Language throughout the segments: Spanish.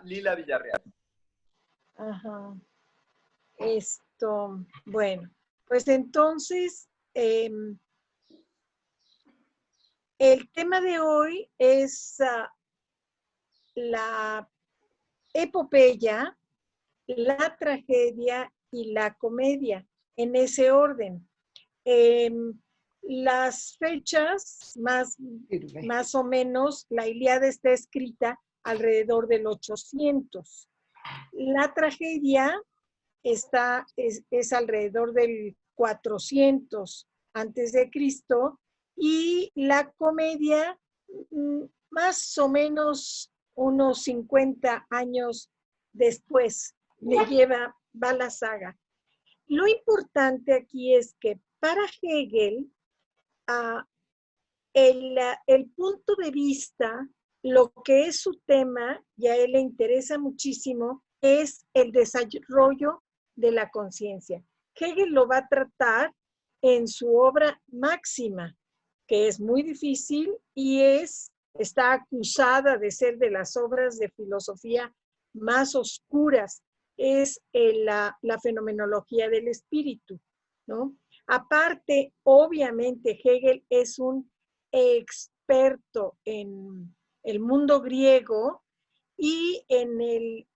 Lila Villarreal. Ajá. Bueno, pues entonces, el tema de hoy es la epopeya, la tragedia y la comedia, en ese orden. Las fechas, más o menos, la Ilíada está escrita alrededor del 800. La tragedia es alrededor del 400 antes de Cristo, y la comedia más o menos unos 50 años después va la saga. Lo importante aquí es que para Hegel, el punto de vista, lo que es su tema, y a él le interesa muchísimo, es el desarrollo de la conciencia. Hegel lo va a tratar en su obra máxima, que es muy difícil y está acusada de ser de las obras de filosofía más oscuras, es la fenomenología del espíritu, ¿no? Aparte, obviamente, Hegel es un experto en el mundo griego, y en el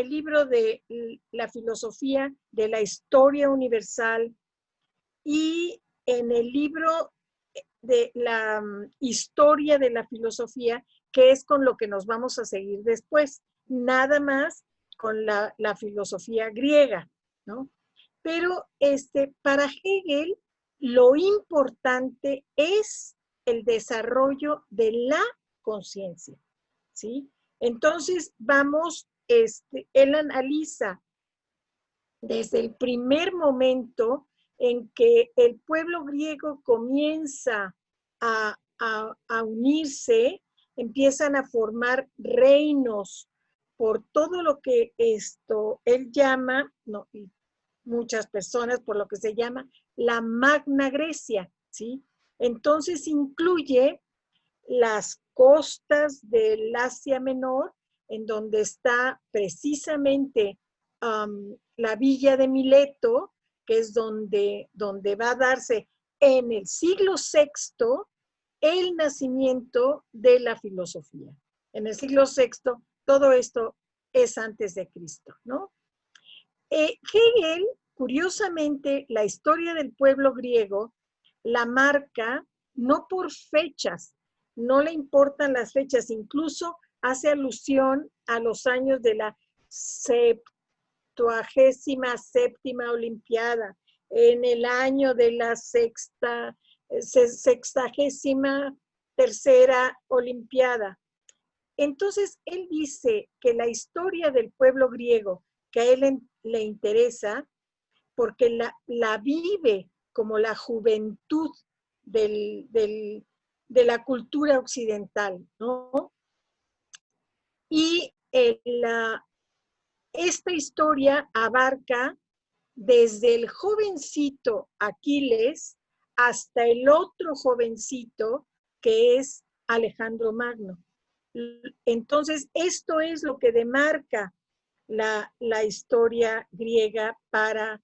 libro de la filosofía de la historia universal y en el libro de la historia de la filosofía, que es con lo que nos vamos a seguir después, nada más con la filosofía griega, ¿no? Pero para Hegel, lo importante es el desarrollo de la conciencia, ¿sí? Entonces, él analiza desde el primer momento en que el pueblo griego comienza a unirse, empiezan a formar reinos por todo lo que él llama, no, y muchas personas, por lo que se llama la Magna Grecia, ¿sí? Entonces incluye las costas del Asia Menor, en donde está precisamente la villa de Mileto, que es donde va a darse en el siglo VI el nacimiento de la filosofía. En el siglo VI, todo esto es antes de Cristo, ¿no? Hegel, curiosamente, la historia del pueblo griego la marca no por fechas, no le importan las fechas, incluso hace alusión a los años de la 77ª Olimpiada, en el año de la 63ª Olimpiada. Entonces, él dice que la historia del pueblo griego, que a él le interesa, porque la vive como la juventud de la cultura occidental, ¿no? Y esta historia abarca desde el jovencito Aquiles hasta el otro jovencito que es Alejandro Magno. Entonces, esto es lo que demarca la historia griega para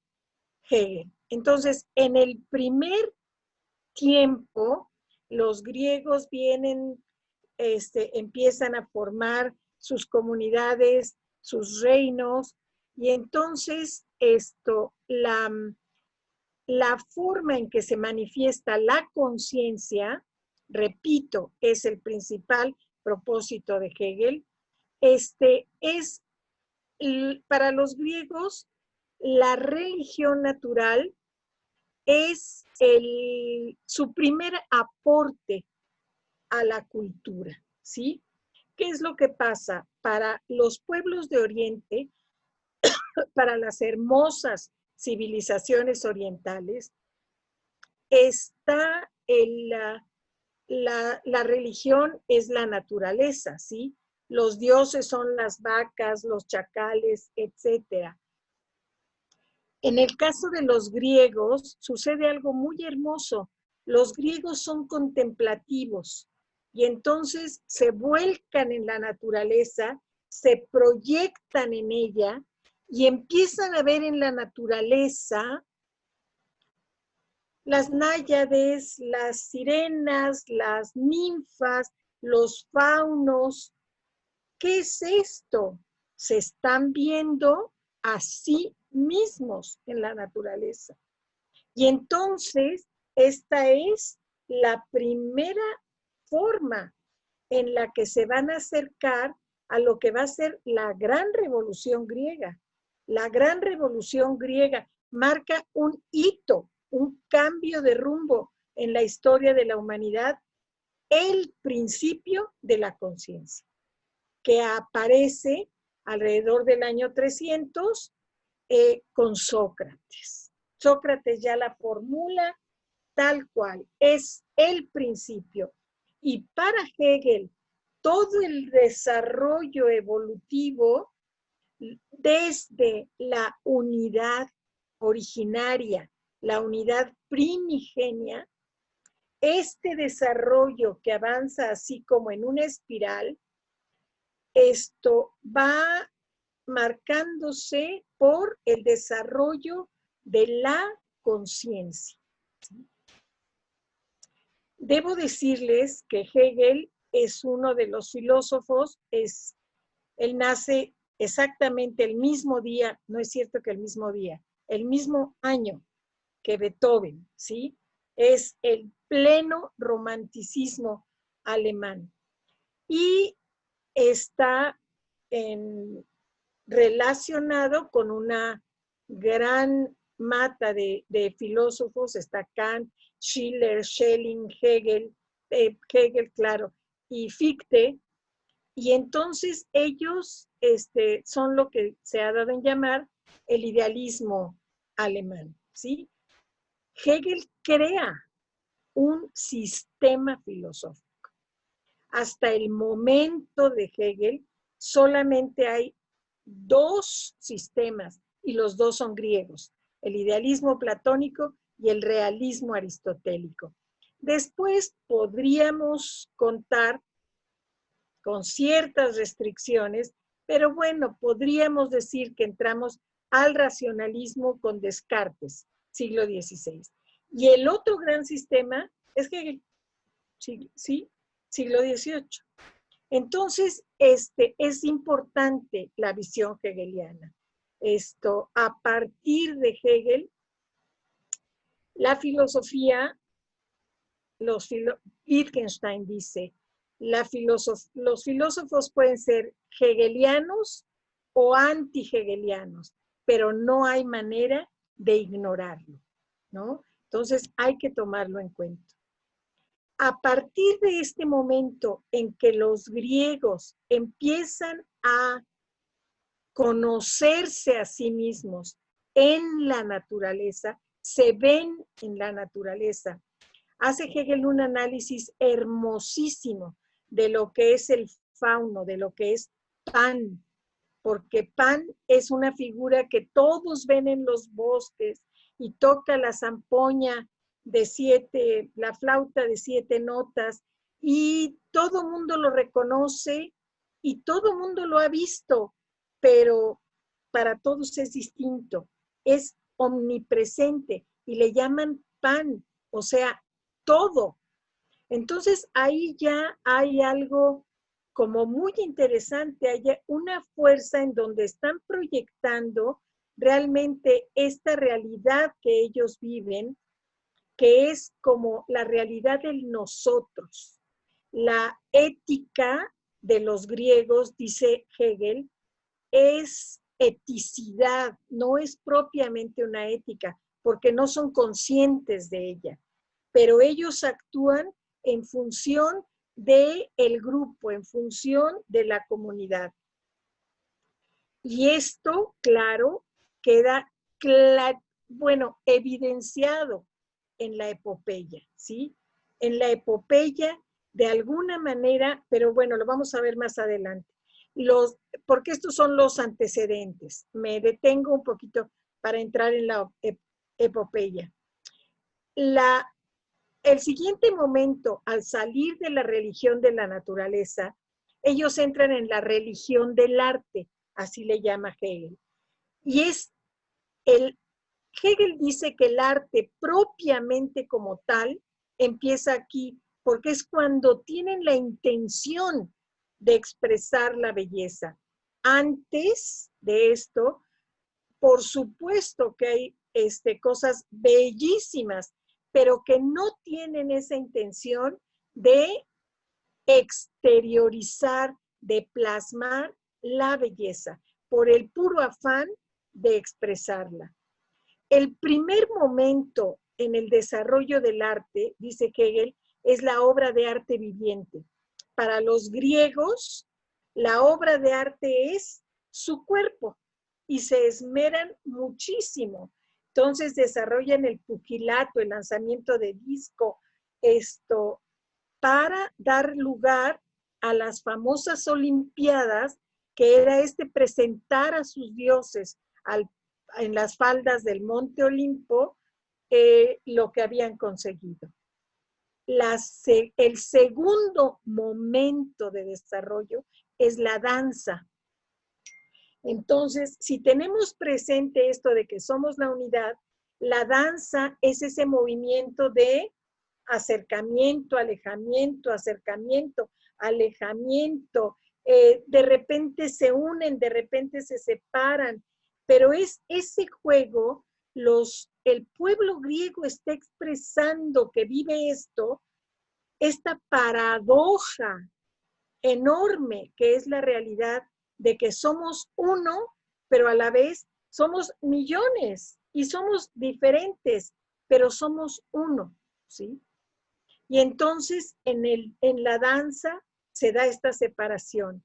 Hegel. Entonces, en el primer tiempo, los griegos empiezan a formar sus comunidades, sus reinos, y entonces la forma en que se manifiesta la conciencia, repito, es el principal propósito de Hegel, es para los griegos la religión natural es su primer aporte a la cultura, ¿sí? ¿Qué es lo que pasa? Para los pueblos de Oriente, para las hermosas civilizaciones orientales, está la religión es la naturaleza, ¿sí? Los dioses son las vacas, los chacales, etcétera. En el caso de los griegos, sucede algo muy hermoso. Los griegos son contemplativos. y entonces se vuelcan en la naturaleza, se proyectan en ella y empiezan a ver en la naturaleza las náyades, las sirenas, las ninfas, los faunos. ¿Qué es esto? Se están viendo a sí mismos en la naturaleza. Y entonces, esta es la primera forma en la que se van a acercar a lo que va a ser la gran revolución griega. La gran revolución griega marca un hito, un cambio de rumbo en la historia de la humanidad, el principio de la conciencia, que aparece alrededor del año 300 con Sócrates. Sócrates ya la formula tal cual, es el principio. Y para Hegel, todo el desarrollo evolutivo desde la unidad originaria, la unidad primigenia, este desarrollo que avanza así como en una espiral, esto va marcándose por el desarrollo de la conciencia. Debo decirles que Hegel es uno de los filósofos, él nace exactamente el mismo día, no es cierto que el mismo día, el mismo año que Beethoven, ¿sí? Es el pleno romanticismo alemán. Y está relacionado con una gran mata de filósofos, está Kant, Schiller, Schelling, Hegel, claro, y Fichte, y entonces ellos son lo que se ha dado en llamar el idealismo alemán, ¿sí? Hegel crea un sistema filosófico. Hasta el momento de Hegel solamente hay dos sistemas y los dos son griegos, el idealismo platónico y el realismo aristotélico. Después podríamos contar con ciertas restricciones, pero bueno, podríamos decir que entramos al racionalismo con Descartes, siglo XVI. Y el otro gran sistema es Hegel, ¿sí? Siglo XVIII. Entonces, es importante la visión hegeliana. A partir de Hegel, la filosofía, Wittgenstein dice, los filósofos pueden ser hegelianos o anti-hegelianos, pero no hay manera de ignorarlo, ¿no? Entonces, hay que tomarlo en cuenta. A partir de este momento en que los griegos empiezan a conocerse a sí mismos en la naturaleza, se ven en la naturaleza, hace Hegel un análisis hermosísimo de lo que es el fauno, de lo que es Pan, porque Pan es una figura que todos ven en los bosques y toca la zampoña la flauta de 7 notas, y todo mundo lo reconoce y todo mundo lo ha visto, pero para todos es distinto, es omnipresente y le llaman Pan, o sea, todo. Entonces ahí ya hay algo como muy interesante, hay una fuerza en donde están proyectando realmente esta realidad que ellos viven, que es como la realidad del nosotros. La ética de los griegos, dice Hegel, es eticidad, no es propiamente una ética, porque no son conscientes de ella, pero ellos actúan en función del grupo, en función de la comunidad. Y esto, claro, queda evidenciado en la epopeya, ¿sí? En la epopeya, de alguna manera, pero bueno, lo vamos a ver más adelante. Porque estos son los antecedentes. Me detengo un poquito para entrar en la epopeya. el siguiente momento, al salir de la religión de la naturaleza, ellos entran en la religión del arte, así le llama Hegel. Y Hegel dice que el arte propiamente como tal empieza aquí, porque es cuando tienen la intención de expresar la belleza. Antes de esto, por supuesto que hay cosas bellísimas, pero que no tienen esa intención de exteriorizar, de plasmar la belleza, por el puro afán de expresarla. El primer momento en el desarrollo del arte, dice Hegel, es la obra de arte viviente. Para los griegos, la obra de arte es su cuerpo y se esmeran muchísimo. Entonces desarrollan el pugilato, el lanzamiento de disco, para dar lugar a las famosas Olimpiadas, que era presentar a sus dioses en las faldas del Monte Olimpo lo que habían conseguido. El segundo momento de desarrollo es la danza. Entonces, si tenemos presente esto de que somos la unidad, la danza es ese movimiento de acercamiento, alejamiento, acercamiento, alejamiento. De repente se unen, de repente se separan, pero es ese juego, el pueblo griego está expresando que vive esta paradoja enorme que es la realidad de que somos uno, pero a la vez somos millones y somos diferentes, pero somos uno, ¿sí? Y entonces en la danza se da esta separación.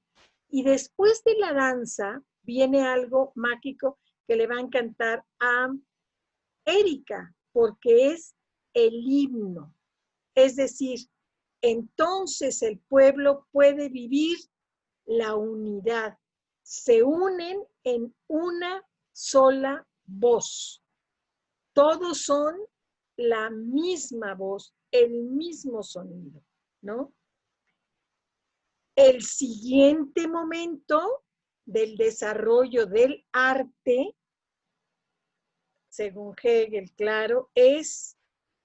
Y después de la danza viene algo mágico que le va a encantar a Erika, porque es el himno. Es decir, entonces el pueblo puede vivir la unidad. Se unen en una sola voz. Todos son la misma voz, el mismo sonido, ¿no? El siguiente momento del desarrollo del arte, según Hegel, claro, es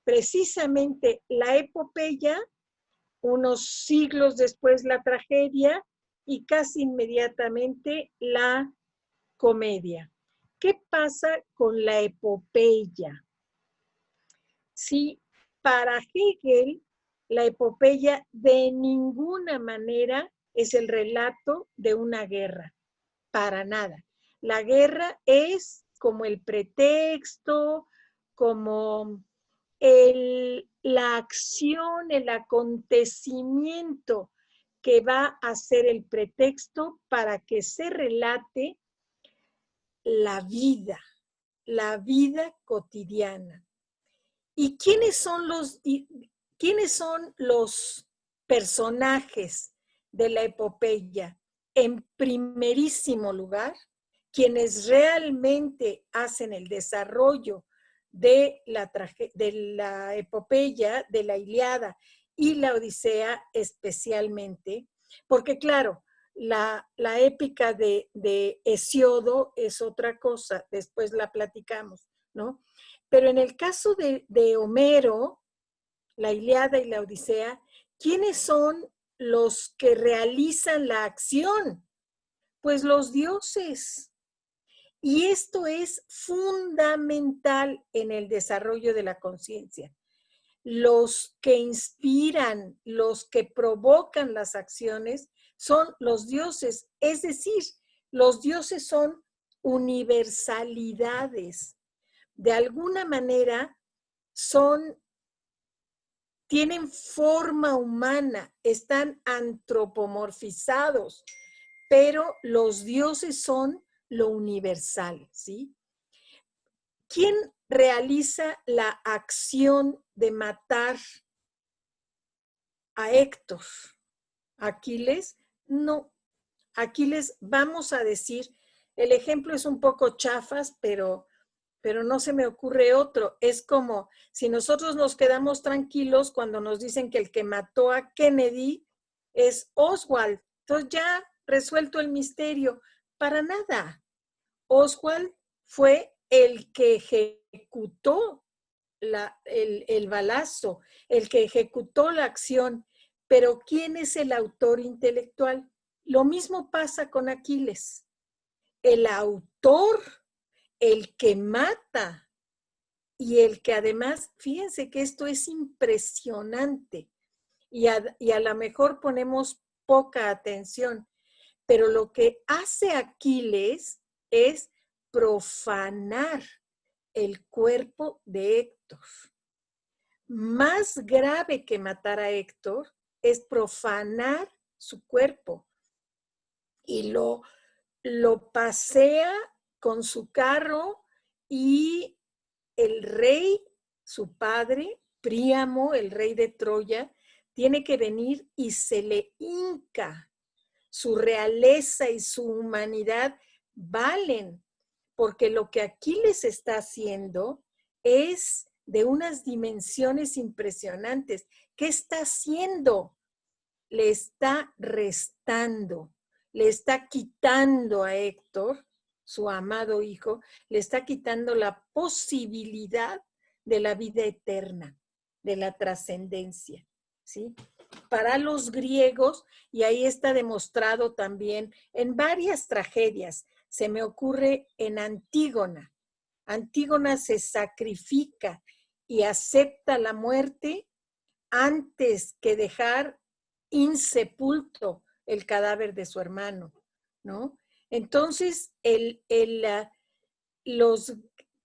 precisamente la epopeya, unos siglos después la tragedia y casi inmediatamente la comedia. ¿Qué pasa con la epopeya? Sí, para Hegel, la epopeya de ninguna manera es el relato de una guerra, para nada. La guerra es como el pretexto, como la acción, el acontecimiento que va a ser el pretexto para que se relate la vida cotidiana. ¿Y quiénes son los personajes de la epopeya? En primerísimo lugar, quienes realmente hacen el desarrollo de la epopeya, de la Ilíada y la Odisea especialmente, porque claro, la épica de Hesiodo es otra cosa, después la platicamos, ¿no? Pero en el caso de Homero, la Ilíada y la Odisea, ¿quiénes son los que realizan la acción? Pues los dioses. Y esto es fundamental en el desarrollo de la conciencia. Los que inspiran, los que provocan las acciones son los dioses. Es decir, los dioses son universalidades. De alguna manera tienen forma humana, están antropomorfizados, pero los dioses son lo universal, ¿sí? ¿Quién realiza la acción de matar a Héctor? ¿Aquiles? No. Aquiles, vamos a decir, el ejemplo es un poco chafas, pero pero no se me ocurre otro. Es como si nosotros nos quedamos tranquilos cuando nos dicen que el que mató a Kennedy es Oswald. Entonces ya resuelto el misterio. Para nada. Oswald fue el que ejecutó el balazo, el que ejecutó la acción. Pero ¿quién es el autor intelectual? Lo mismo pasa con Aquiles. El autor, el que mata y el que además, fíjense que esto es impresionante y a lo mejor ponemos poca atención, pero lo que hace Aquiles es profanar el cuerpo de Héctor. Más grave que matar a Héctor es profanar su cuerpo y lo pasea con su carro y el rey, su padre, Príamo, el rey de Troya, tiene que venir y se le hinca. Su realeza y su humanidad valen, porque lo que Aquiles está haciendo es de unas dimensiones impresionantes. ¿Qué está haciendo? Le está restando, le está quitando a Héctor, su amado hijo, le está quitando la posibilidad de la vida eterna, de la trascendencia, ¿sí? Para los griegos, y ahí está demostrado también en varias tragedias, se me ocurre en Antígona. Antígona se sacrifica y acepta la muerte antes que dejar insepulto el cadáver de su hermano, ¿no? Entonces, los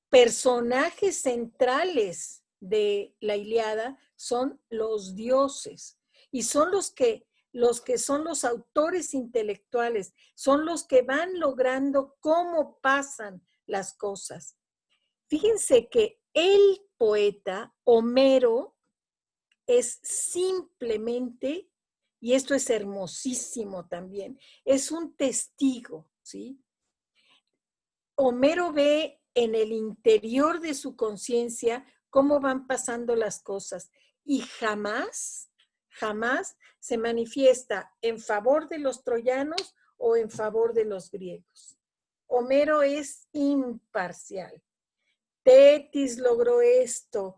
personajes centrales de la Ilíada son los dioses y son los que son los autores intelectuales, son los que van logrando cómo pasan las cosas. Fíjense que el poeta Homero es simplemente, y esto es hermosísimo también, es un testigo, ¿sí? Homero ve en el interior de su conciencia cómo van pasando las cosas y jamás se manifiesta en favor de los troyanos o en favor de los griegos. Homero es imparcial. Tetis logró esto.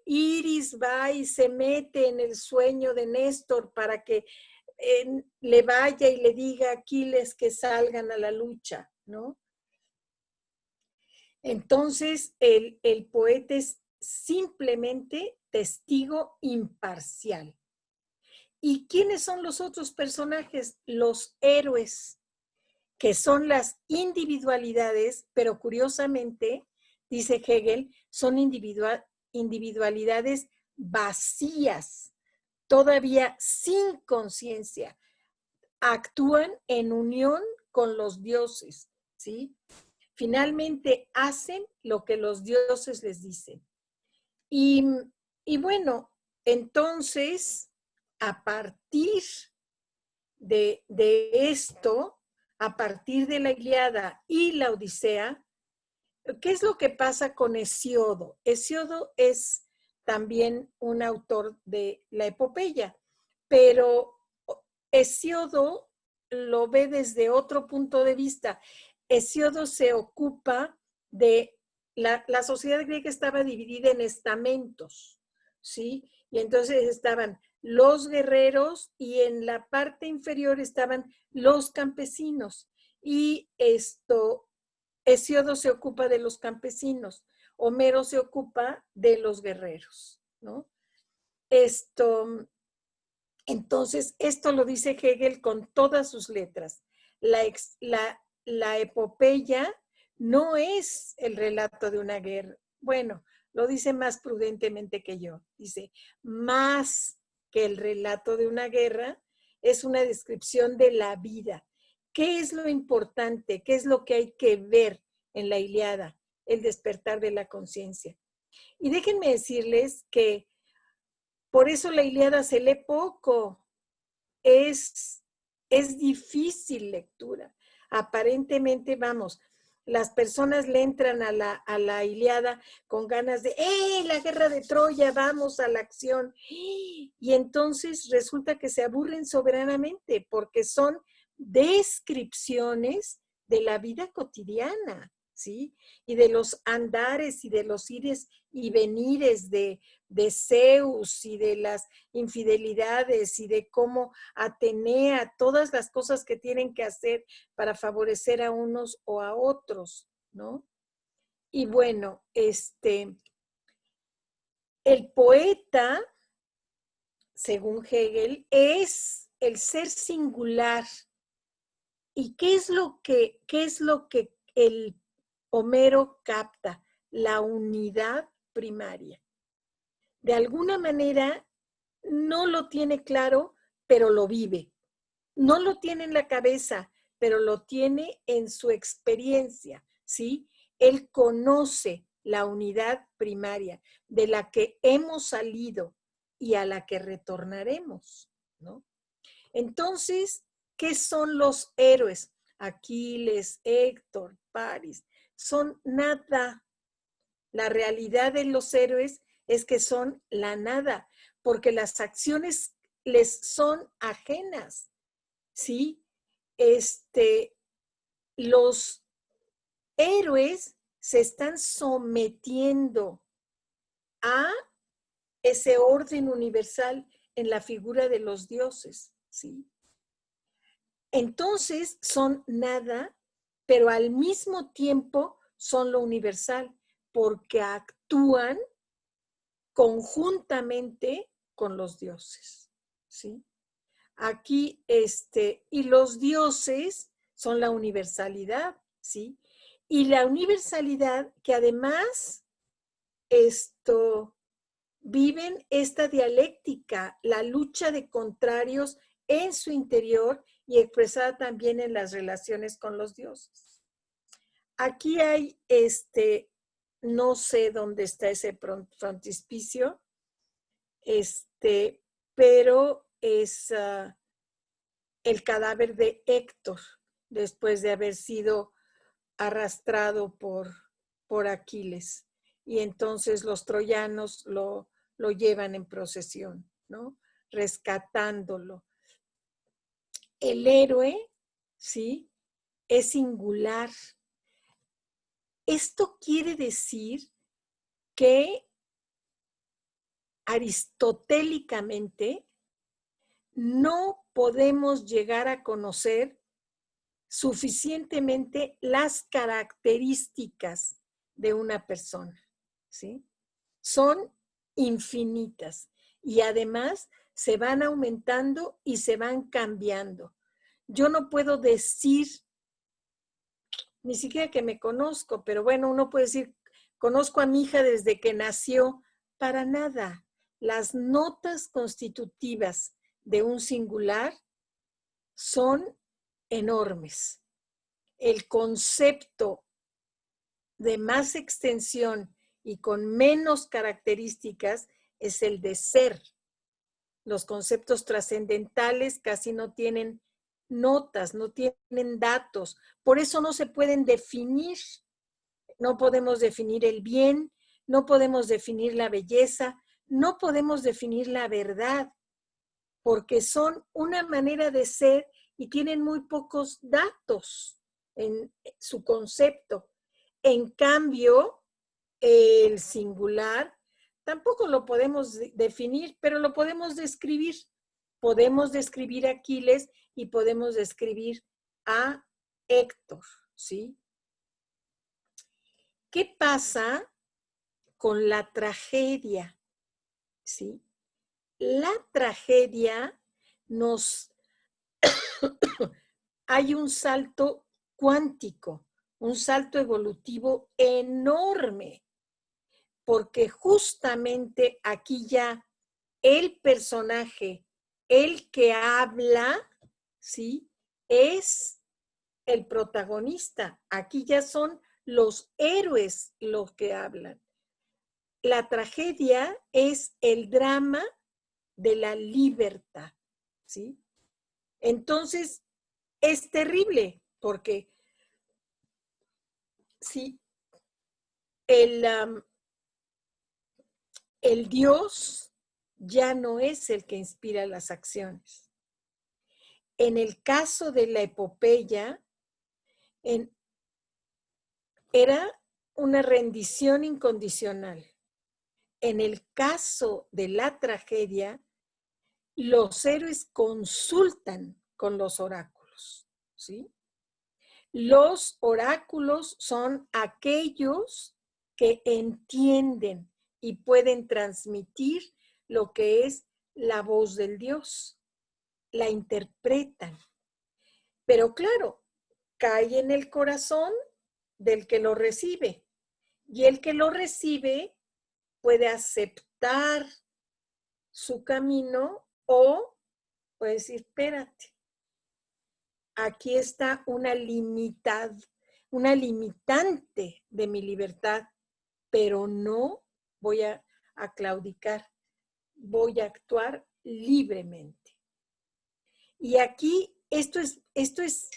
Iris va y se mete en el sueño de Néstor para que le vaya y le diga a Aquiles que salgan a la lucha, ¿no? Entonces, el poeta es simplemente testigo imparcial. ¿Y quiénes son los otros personajes? Los héroes, que son las individualidades, pero curiosamente, dice Hegel, son individualidades vacías, todavía sin conciencia, actúan en unión con los dioses, ¿sí? Finalmente hacen lo que los dioses les dicen. Y bueno, entonces, a partir de esto, a partir de la Ilíada y la Odisea, ¿qué es lo que pasa con Hesíodo? Hesíodo es también un autor de la epopeya, pero Hesíodo lo ve desde otro punto de vista. Hesíodo se ocupa de la sociedad griega estaba dividida en estamentos, ¿sí? Y entonces estaban los guerreros y en la parte inferior estaban los campesinos. Y Hesíodo se ocupa de los campesinos, Homero se ocupa de los guerreros, ¿no? Entonces, esto lo dice Hegel con todas sus letras. La epopeya no es el relato de una guerra. Bueno, lo dice más prudentemente que yo. Dice, más que el relato de una guerra, es una descripción de la vida. ¿Qué es lo importante? ¿Qué es lo que hay que ver en la Ilíada? El despertar de la conciencia. Y déjenme decirles que por eso la Ilíada se lee poco. Es difícil lectura. Aparentemente, vamos, las personas le entran a la Ilíada con ganas de, ¡eh, la guerra de Troya, vamos a la acción! Y entonces resulta que se aburren soberanamente porque son descripciones de la vida cotidiana, ¿sí? Y de los andares y de los ires y venires de Zeus y de las infidelidades y de cómo Atenea, todas las cosas que tienen que hacer para favorecer a unos o a otros, ¿no? Y bueno, el poeta, según Hegel, es el ser singular. ¿Y qué es lo que el Homero capta? La unidad primaria. De alguna manera no lo tiene claro, pero lo vive. No lo tiene en la cabeza, pero lo tiene en su experiencia, ¿sí? Él conoce la unidad primaria de la que hemos salido y a la que retornaremos, ¿no? Entonces, ¿qué son los héroes? Aquiles, Héctor, Paris, son nada. La realidad de los héroes es que son la nada, porque las acciones les son ajenas, ¿sí? Los héroes se están sometiendo a ese orden universal en la figura de los dioses, ¿sí? Entonces son nada, pero al mismo tiempo son lo universal, porque actúan conjuntamente con los dioses, ¿sí? Aquí, y los dioses son la universalidad, ¿sí? Y la universalidad que además viven esta dialéctica, la lucha de contrarios en su interior y expresada también en las relaciones con los dioses. Aquí hay, no sé dónde está ese frontispicio, pero es el cadáver de Héctor, después de haber sido arrastrado por Aquiles. Y entonces los troyanos lo llevan en procesión, ¿no? Rescatándolo. El héroe, ¿sí? Es singular. Esto quiere decir que aristotélicamente no podemos llegar a conocer suficientemente las características de una persona, ¿sí? Son infinitas y además se van aumentando y se van cambiando. Yo no puedo decir, ni siquiera que me conozco, pero bueno, uno puede decir, conozco a mi hija desde que nació, para nada. Las notas constitutivas de un singular son enormes. El concepto de más extensión y con menos características es el de ser. Los conceptos trascendentales casi no tienen notas, no tienen datos, por eso no se pueden definir. No podemos definir el bien, no podemos definir la belleza, no podemos definir la verdad, porque son una manera de ser y tienen muy pocos datos en su concepto. En cambio, el singular tampoco lo podemos definir, pero lo podemos describir. Podemos describir a Aquiles y podemos describir a Héctor, ¿sí? ¿Qué pasa con la tragedia? ¿Sí? La tragedia hay un salto cuántico, un salto evolutivo enorme, porque justamente aquí ya el personaje, el que habla, ¿sí? Es el protagonista. Aquí ya son los héroes los que hablan. La tragedia es el drama de la libertad, ¿sí? Entonces, es terrible porque sí, el Dios ya no es el que inspira las acciones. En el caso de la epopeya, era una rendición incondicional. En el caso de la tragedia, los héroes consultan con los oráculos, ¿sí? Los oráculos son aquellos que entienden y pueden transmitir lo que es la voz del Dios. La interpretan. Pero claro, cae en el corazón del que lo recibe. Y el que lo recibe puede aceptar su camino o puede decir, espérate, aquí está una limitante de mi libertad, pero no voy a claudicar, voy a actuar libremente. Y aquí esto es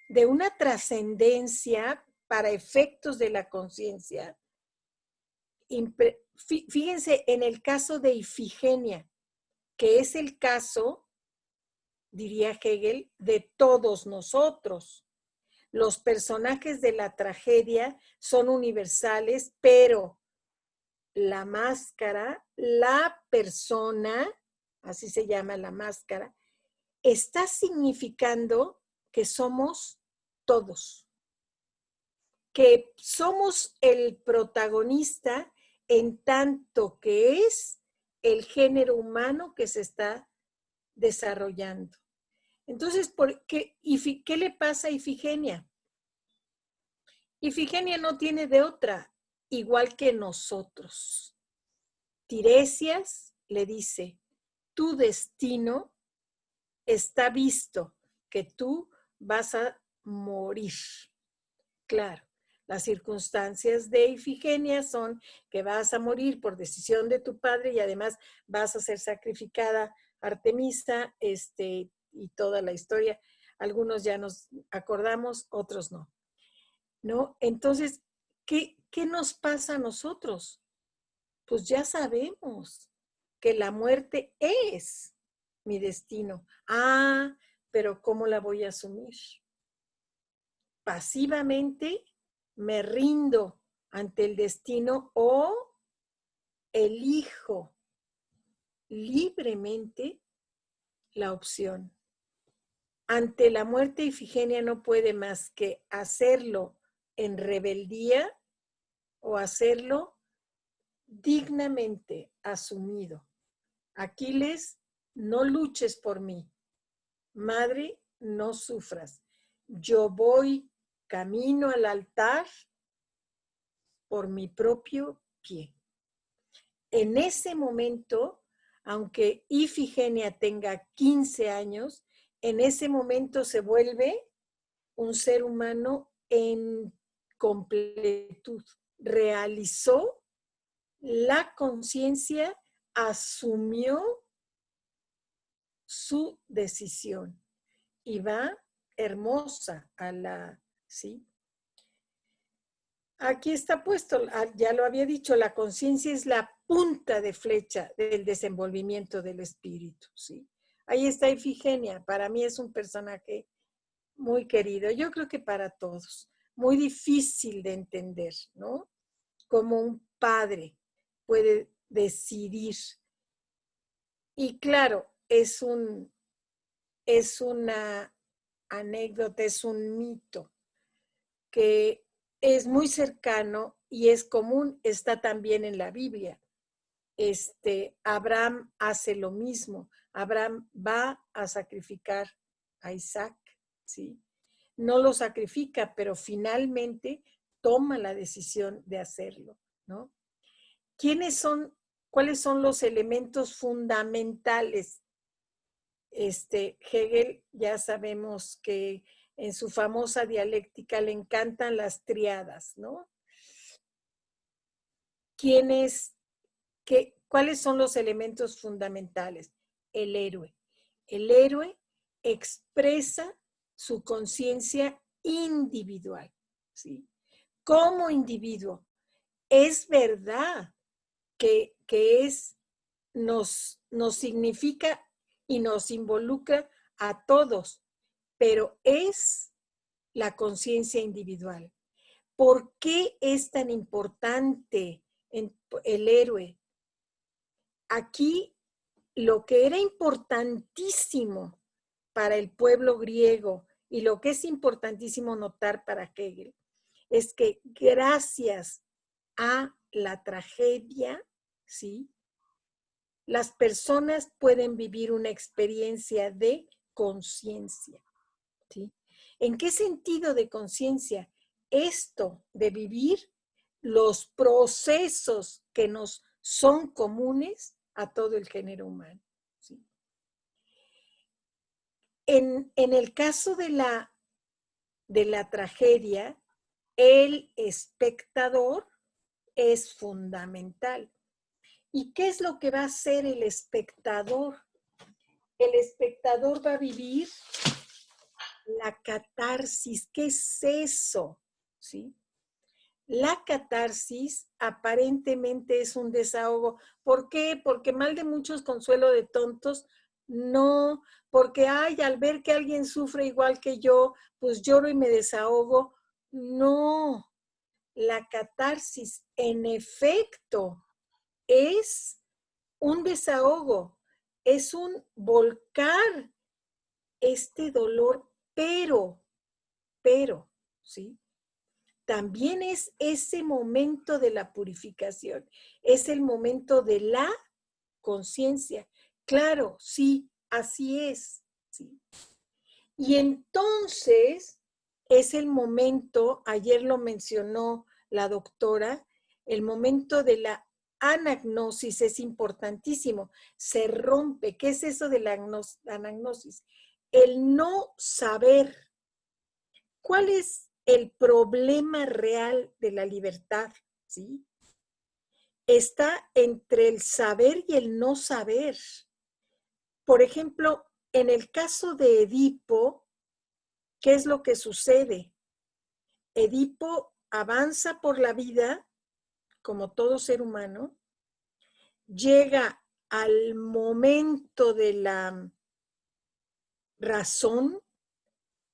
de una trascendencia para efectos de la conciencia. Fíjense en el caso de Ifigenia, que es el caso, diría Hegel, de todos nosotros. Los personajes de la tragedia son universales, pero la máscara, la persona, así se llama la máscara, está significando que somos todos, que somos el protagonista en tanto que es el género humano que se está desarrollando. Entonces, ¿qué le pasa a Ifigenia? Ifigenia no tiene de otra, igual que nosotros. Tiresias le dice, tu destino está visto, que tú vas a morir. Claro, las circunstancias de Ifigenia son que vas a morir por decisión de tu padre y además vas a ser sacrificada Artemisa, y toda la historia. Algunos ya nos acordamos, otros no. ¿No? Entonces, ¿qué nos pasa a nosotros? Pues ya sabemos que la muerte es mi destino. Ah, pero ¿cómo la voy a asumir? Pasivamente me rindo ante el destino o elijo libremente la opción. Ante la muerte, Ifigenia no puede más que hacerlo en rebeldía o hacerlo dignamente asumido. Aquiles, no luches por mí. Madre, no sufras. Yo voy camino al altar por mi propio pie. En ese momento, aunque Ifigenia tenga 15 años, en ese momento se vuelve un ser humano en completud. Realizó la conciencia, asumió su decisión y va hermosa a la, ¿sí? Aquí está puesto, ya lo había dicho, la conciencia es la punta de flecha del desenvolvimiento del espíritu, ¿sí? Ahí está Ifigenia, para mí es un personaje muy querido, yo creo que para todos, muy difícil de entender, ¿no? Como un padre puede decidir. Y claro, es una anécdota, es un mito que es muy cercano y es común, está también en la Biblia. Abraham hace lo mismo. Abraham va a sacrificar a Isaac, ¿sí? No lo sacrifica, pero finalmente toma la decisión de hacerlo, ¿no? ¿Cuáles son los elementos fundamentales? Hegel, ya sabemos que en su famosa dialéctica le encantan las triadas, ¿no? ¿Cuáles son los elementos fundamentales? El héroe. El héroe expresa su conciencia individual, ¿sí? como individuo. Es verdad que nos significa y nos involucra a todos, pero es la conciencia individual. ¿Por qué es tan importante el héroe? Aquí lo que era importantísimo para el pueblo griego y lo que es importantísimo notar para Hegel es que gracias a la tragedia, ¿sí?, las personas pueden vivir una experiencia de conciencia, ¿sí? ¿En qué sentido de conciencia? Esto de vivir los procesos que nos son comunes a todo el género humano, ¿sí? En el caso de la tragedia, el espectador es fundamental. ¿Y qué es lo que va a hacer el espectador? El espectador va a vivir la catarsis. ¿Qué es eso? ¿Sí? La catarsis aparentemente es un desahogo. ¿Por qué? Porque mal de muchos, consuelo de tontos. No, porque al ver que alguien sufre igual que yo, pues lloro y me desahogo. No, la catarsis en efecto es un desahogo, es un volcar este dolor, pero, ¿sí? También es ese momento de la purificación, es el momento de la conciencia. Claro, sí, así es, ¿sí? Y entonces es el momento, ayer lo mencionó la doctora, el momento de la anagnosis es importantísimo. Se rompe. ¿Qué es eso de la anagnosis? El no saber. ¿Cuál es el problema real de la libertad? ¿Sí? Está entre el saber y el no saber. Por ejemplo, en el caso de Edipo, ¿qué es lo que sucede? Edipo avanza por la vida, como todo ser humano, llega al momento de la razón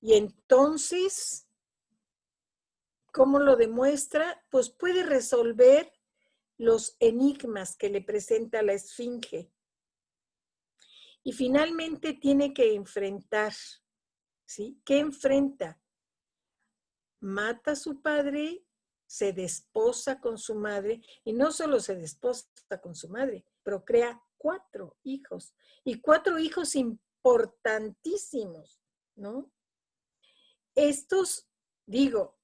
y entonces, ¿cómo lo demuestra? Pues puede resolver los enigmas que le presenta la esfinge. Y finalmente tiene que enfrentar, ¿sí? ¿Qué enfrenta? Mata a su padre, se desposa con su madre, y no solo se desposa con su madre, procrea 4 hijos, y 4 hijos importantísimos, ¿no? Estos, digo,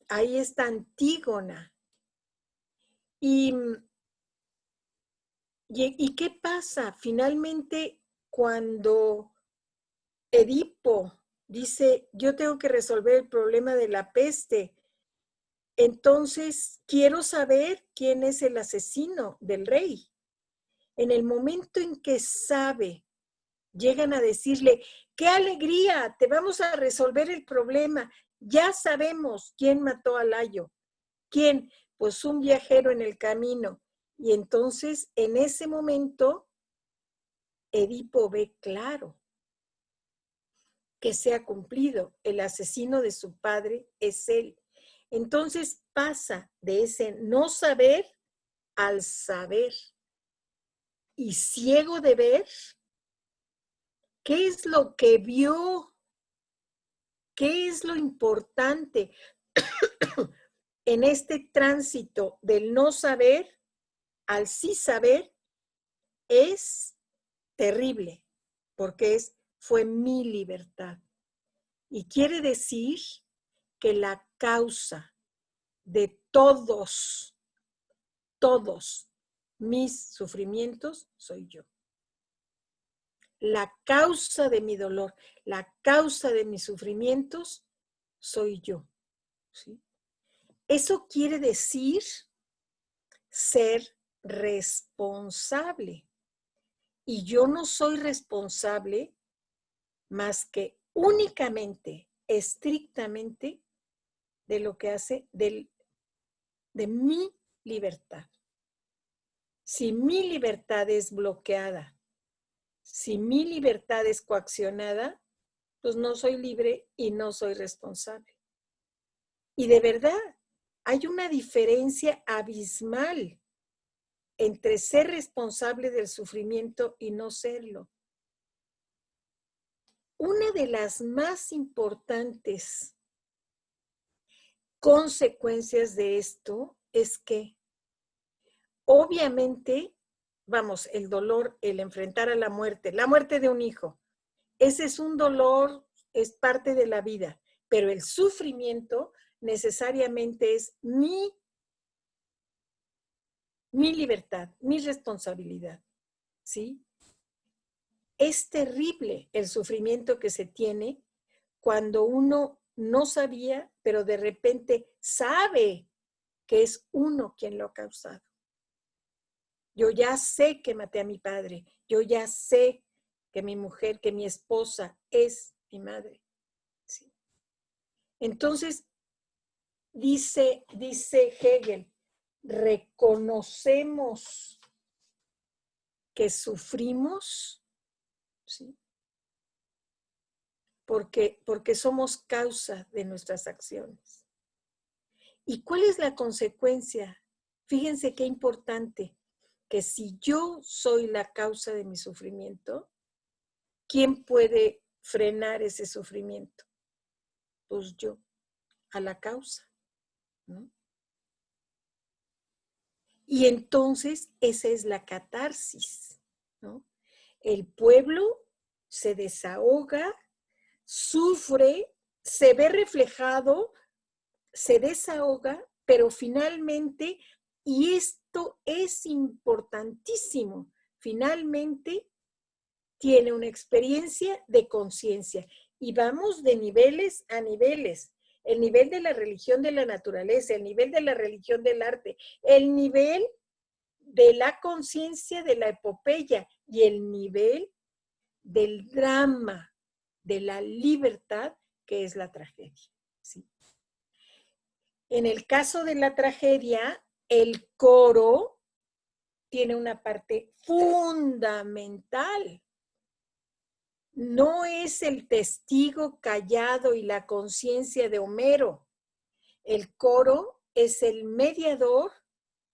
ahí está Antígona. ¿Y qué pasa? Finalmente, cuando Edipo dice, yo tengo que resolver el problema de la peste, entonces quiero saber quién es el asesino del rey. En el momento en que sabe, llegan a decirle, ¡qué alegría! Te vamos a resolver el problema. Ya sabemos quién mató a Layo. ¿Quién? Pues un viajero en el camino. Y entonces, en ese momento, Edipo ve claro que se ha cumplido. El asesino de su padre es él. Entonces pasa de ese no saber al saber. Y ciego de ver, ¿qué es lo que vio? ¿Qué es lo importante en este tránsito del no saber al sí saber? Es terrible, porque fue mi libertad. Y quiere decir que la causa de todos mis sufrimientos soy yo. La causa de mi dolor, la causa de mis sufrimientos soy yo. ¿Sí? Eso quiere decir ser responsable. Y yo no soy responsable más que únicamente, estrictamente, de lo que hace de mi libertad. Si mi libertad es bloqueada, si mi libertad es coaccionada, pues no soy libre y no soy responsable. Y de verdad, hay una diferencia abismal entre ser responsable del sufrimiento y no serlo. Una de las más importantes consecuencias de esto es que, obviamente, vamos, el dolor, el enfrentar a la muerte de un hijo, ese es un dolor, es parte de la vida, pero el sufrimiento necesariamente es mi libertad, mi responsabilidad, ¿sí? Es terrible el sufrimiento que se tiene cuando uno no sabía, pero de repente sabe que es uno quien lo ha causado. Yo ya sé que maté a mi padre, yo ya sé que mi mujer, que mi esposa es mi madre. ¿Sí? Entonces, dice Hegel, reconocemos que sufrimos, ¿sí? Porque somos causa de nuestras acciones. ¿Y cuál es la consecuencia? Fíjense qué importante, que si yo soy la causa de mi sufrimiento, ¿quién puede frenar ese sufrimiento? Pues yo, a la causa, ¿no? Y entonces esa es la catarsis, ¿no? El pueblo se desahoga, sufre, se ve reflejado, se desahoga, pero finalmente, y esto es importantísimo, finalmente tiene una experiencia de conciencia. Y vamos de niveles a niveles. El nivel de la religión de la naturaleza, el nivel de la religión del arte, el nivel de la conciencia de la epopeya y el nivel del drama, de la libertad, que es la tragedia. ¿Sí? En el caso de la tragedia, el coro tiene una parte fundamental. No es el testigo callado y la conciencia de Homero. El coro es el mediador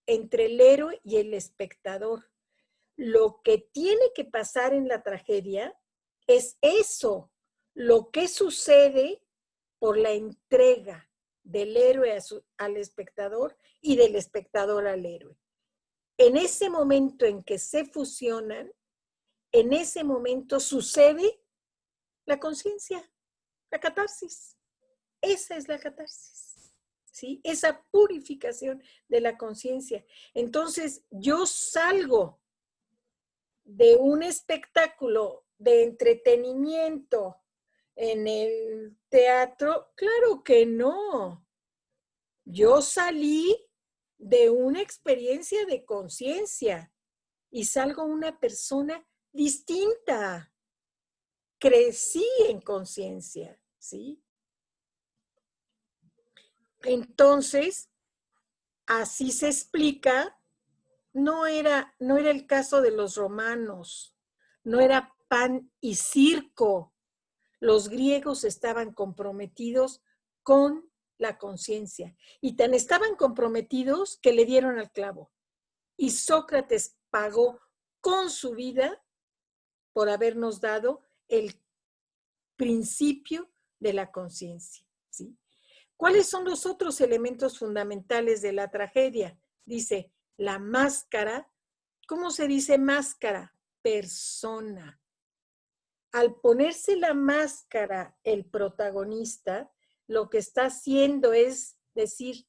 entre el héroe y el espectador. Lo que tiene que pasar en la tragedia es eso, lo que sucede por la entrega del héroe al espectador y del espectador al héroe. En ese momento en que se fusionan, en ese momento sucede la conciencia, la catarsis. Esa es la catarsis, ¿sí? Esa purificación de la conciencia. Entonces, yo salgo de un espectáculo de entretenimiento en el teatro, claro que no. Yo salí de una experiencia de conciencia y salgo una persona distinta. Crecí en conciencia, ¿sí? Entonces, así se explica, no era el caso de los romanos, no era pan y circo. Los griegos estaban comprometidos con la conciencia y tan estaban comprometidos que le dieron al clavo. Y Sócrates pagó con su vida por habernos dado el principio de la conciencia, ¿sí? ¿Cuáles son los otros elementos fundamentales de la tragedia? Dice, la máscara. ¿Cómo se dice máscara? Persona. Al ponerse la máscara el protagonista, lo que está haciendo es decir,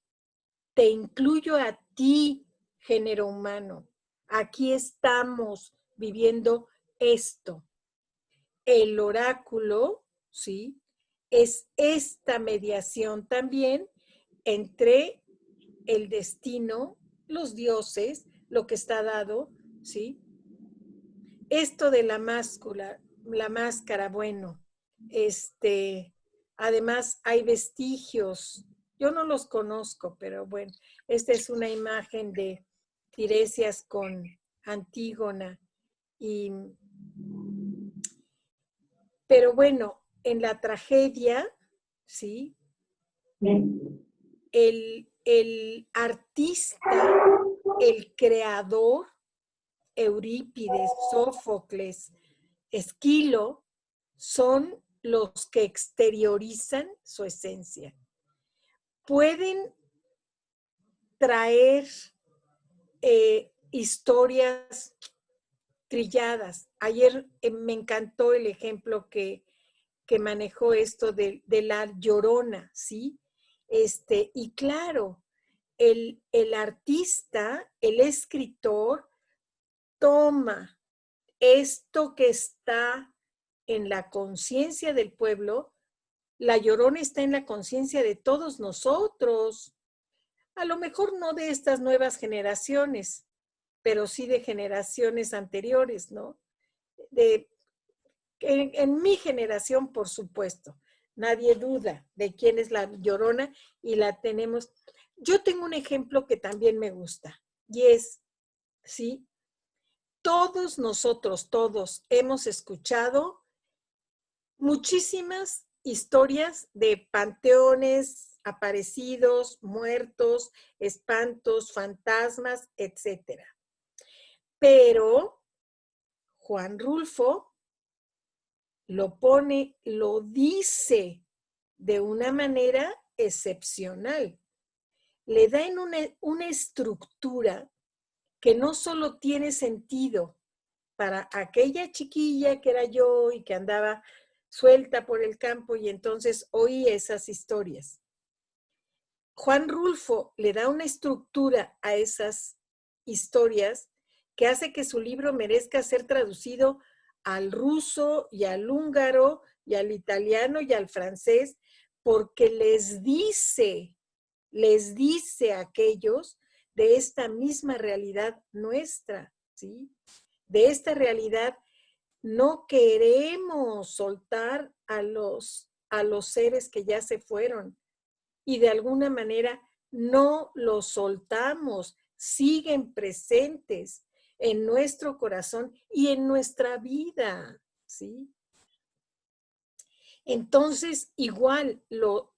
te incluyo a ti, género humano. Aquí estamos viviendo esto. El oráculo, ¿sí? Es esta mediación también entre el destino, los dioses, lo que está dado, ¿sí? Esto de la máscara, bueno, además hay vestigios Yo no los conozco, pero bueno, esta es una imagen de Tiresias con Antígona. Pero bueno, en la tragedia, ¿sí? El artista, el creador, Eurípides, Sófocles, Esquilo, son los que exteriorizan su esencia. Pueden traer historias trilladas. Ayer me encantó el ejemplo que manejó esto de la Llorona, ¿sí? Y claro, el artista, el escritor, toma esto que está en la conciencia del pueblo. La Llorona está en la conciencia de todos nosotros. A lo mejor no de estas nuevas generaciones, pero sí de generaciones anteriores, ¿no? En mi generación, por supuesto, nadie duda de quién es la Llorona y la tenemos. Yo tengo un ejemplo que también me gusta y es, ¿sí? Todos nosotros, todos hemos escuchado muchísimas historias de panteones, aparecidos, muertos, espantos, fantasmas, etcétera. Pero Juan Rulfo lo dice de una manera excepcional. Le da en una estructura que no solo tiene sentido para aquella chiquilla que era yo y que andaba suelta por el campo y entonces oí esas historias. Juan Rulfo le da una estructura a esas historias que hace que su libro merezca ser traducido al ruso y al húngaro y al italiano y al francés, porque les dice a aquellos de esta misma realidad nuestra, ¿sí? De esta realidad no queremos soltar a los seres que ya se fueron y de alguna manera no los soltamos, siguen presentes en nuestro corazón y en nuestra vida, ¿sí? Entonces, igual,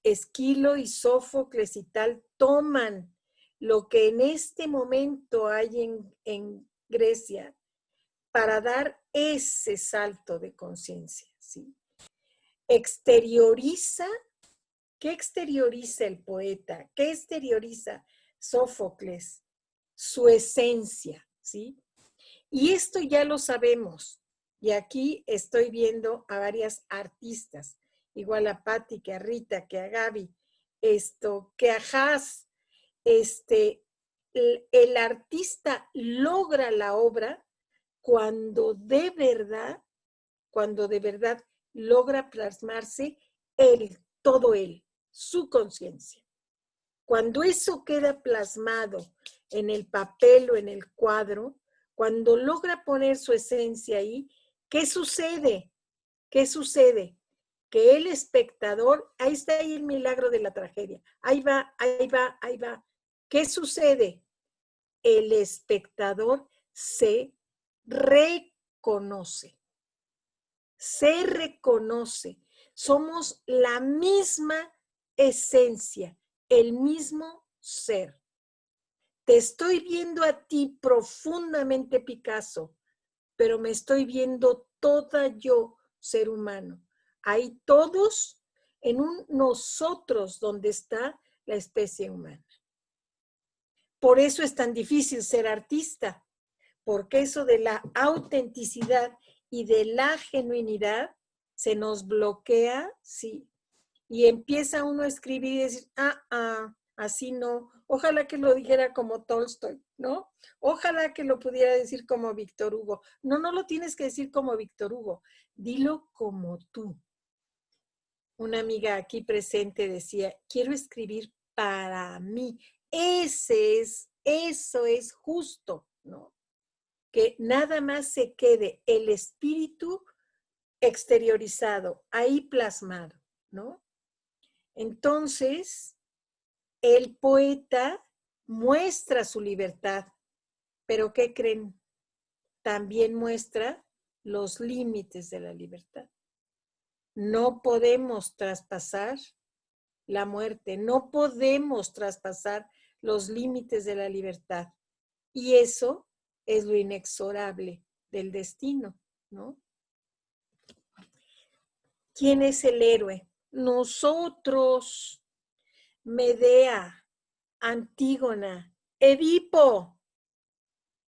Esquilo y Sófocles y tal toman lo que en este momento hay en Grecia para dar ese salto de conciencia, ¿sí? Exterioriza. ¿Qué exterioriza el poeta? ¿Qué exterioriza Sófocles? Su esencia, ¿sí? Y esto ya lo sabemos. Y aquí estoy viendo a varias artistas, igual a Patti, que a Rita, que a Gaby, que a Haas. El artista logra la obra cuando de verdad logra plasmarse todo él, su conciencia. Cuando eso queda plasmado en el papel o en el cuadro, cuando logra poner su esencia ahí, ¿qué sucede? ¿Qué sucede? Que el espectador, ahí está ahí el milagro de la tragedia, ahí va, ahí va, ahí va. ¿Qué sucede? El espectador se reconoce. Se reconoce. Somos la misma esencia, el mismo ser. Te estoy viendo a ti profundamente, Picasso, pero me estoy viendo toda yo, ser humano. Hay todos en un nosotros donde está la especie humana. Por eso es tan difícil ser artista, porque eso de la autenticidad y de la genuinidad se nos bloquea, sí. Y empieza uno a escribir y decir, así no. Ojalá que lo dijera como Tolstoy, ¿no? Ojalá que lo pudiera decir como Víctor Hugo. No, no lo tienes que decir como Víctor Hugo. Dilo como tú. Una amiga aquí presente decía, quiero escribir para mí. Eso es justo, ¿no? Que nada más se quede el espíritu exteriorizado, ahí plasmado, ¿no? Entonces, el poeta muestra su libertad, pero ¿qué creen? También muestra los límites de la libertad. No podemos traspasar la muerte, no podemos traspasar los límites de la libertad. Y eso es lo inexorable del destino, ¿no? ¿Quién es el héroe? Nosotros, Medea, Antígona, Edipo,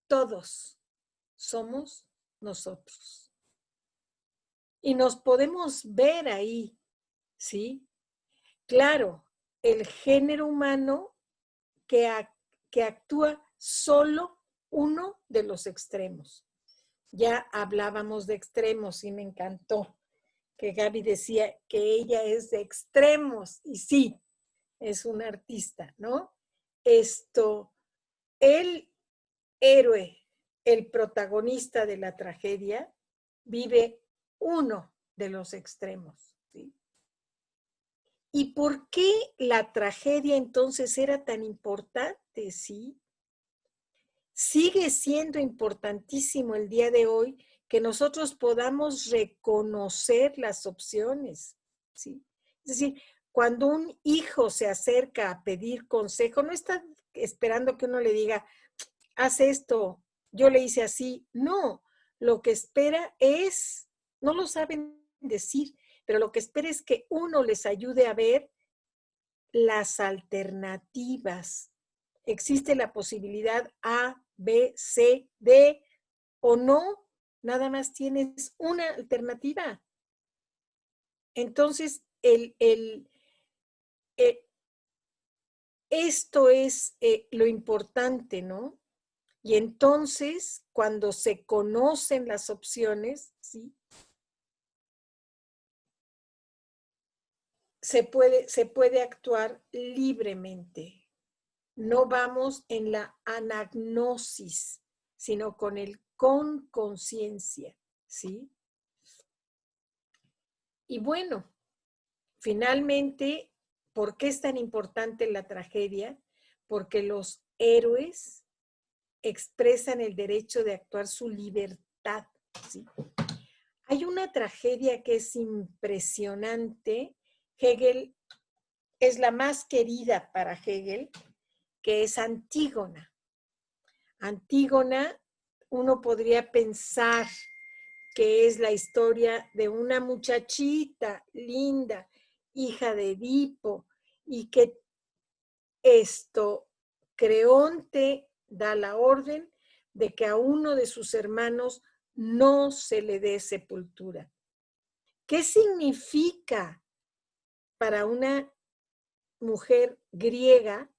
todos somos nosotros. Y nos podemos ver ahí, ¿sí? Claro, el género humano que actúa solo uno de los extremos. Ya hablábamos de extremos y me encantó que Gaby decía que ella es de extremos y sí, es una artista, ¿no? El héroe, el protagonista de la tragedia, vive uno de los extremos, ¿sí? ¿Y por qué la tragedia entonces era tan importante, sí? Sigue siendo importantísimo el día de hoy que nosotros podamos reconocer las opciones, ¿sí? Es decir, cuando un hijo se acerca a pedir consejo, no está esperando que uno le diga, haz esto, yo le hice así. No, lo que espera es, no lo saben decir, pero lo que espera es que uno les ayude a ver las alternativas. Existe la posibilidad A, B, C, D o no, nada más tienes una alternativa. Entonces, esto es lo importante, ¿no? Y entonces, cuando se conocen las opciones, ¿sí? Se puede actuar libremente. No vamos en la anagnosis, sino con conciencia, ¿sí? Y bueno, finalmente, ¿por qué es tan importante la tragedia? Porque los héroes expresan el derecho de actuar su libertad, ¿sí? Hay una tragedia que es impresionante. Hegel es la más querida para Hegel, que es Antígona. Antígona, uno podría pensar que es la historia de una muchachita linda, hija de Edipo, y que Creonte da la orden de que a uno de sus hermanos no se le dé sepultura. ¿Qué significa para una mujer griega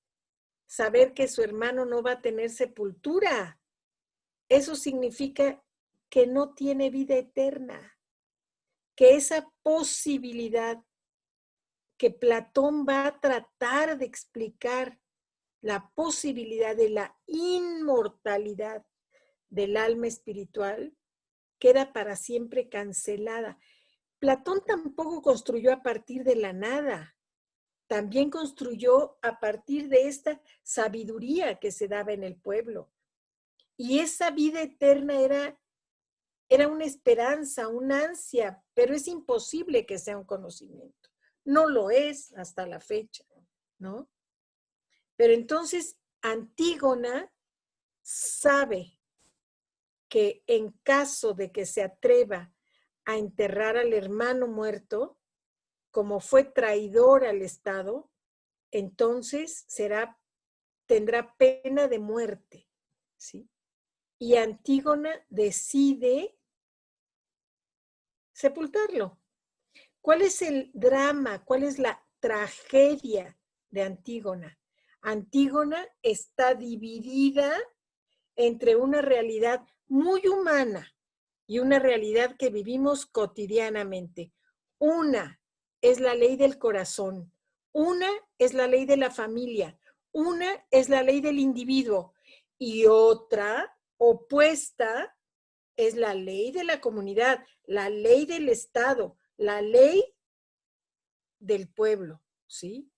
saber que su hermano no va a tener sepultura? Eso significa que no tiene vida eterna, que esa posibilidad que Platón va a tratar de explicar, la posibilidad de la inmortalidad del alma espiritual, queda para siempre cancelada. Platón tampoco construyó a partir de la nada, también construyó a partir de esta sabiduría que se daba en el pueblo. Y esa vida eterna era una esperanza, una ansia, pero es imposible que sea un conocimiento. No lo es hasta la fecha, ¿no? Pero entonces Antígona sabe que en caso de que se atreva a enterrar al hermano muerto, como fue traidor al Estado, entonces tendrá pena de muerte, ¿sí? Y Antígona decide sepultarlo. ¿Cuál es el drama? ¿Cuál es la tragedia de Antígona? Antígona está dividida entre una realidad muy humana y una realidad que vivimos cotidianamente. Una es la ley del corazón, una es la ley de la familia, una es la ley del individuo y otra opuesta es la ley de la comunidad, la ley del Estado, la ley del pueblo, ¿sí?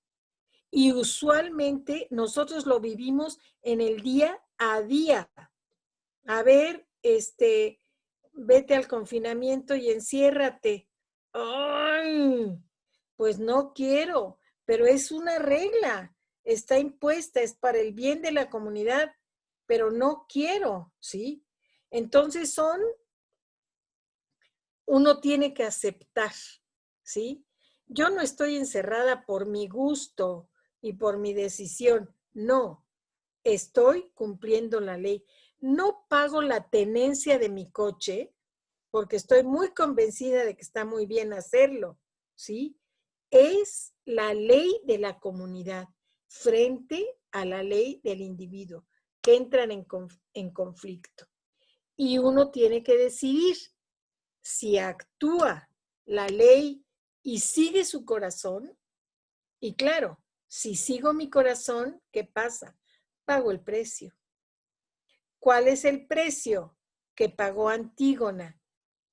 Y usualmente nosotros lo vivimos en el día a día. A ver, vete al confinamiento y enciérrate. ¡Ay! Pues no quiero, pero es una regla, está impuesta, es para el bien de la comunidad, pero no quiero, ¿sí? Entonces uno tiene que aceptar, ¿sí? Yo no estoy encerrada por mi gusto y por mi decisión, no, estoy cumpliendo la ley. No pago la tenencia de mi coche porque estoy muy convencida de que está muy bien hacerlo, ¿sí? Es la ley de la comunidad frente a la ley del individuo que entran en conflicto. Y uno tiene que decidir si actúa la ley y sigue su corazón. Y claro, si sigo mi corazón, ¿qué pasa? Pago el precio. ¿Cuál es el precio que pagó Antígona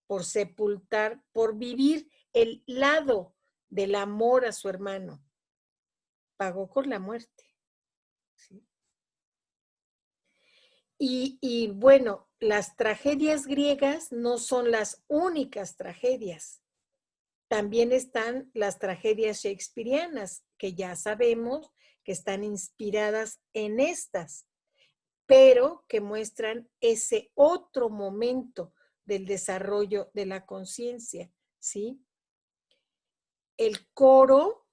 por sepultar, por vivir el lado del amor a su hermano? Pagó con la muerte. ¿Sí? Y bueno, las tragedias griegas no son las únicas tragedias. También están las tragedias shakespearianas, que ya sabemos que están inspiradas en estas, pero que muestran ese otro momento del desarrollo de la conciencia, ¿sí? El coro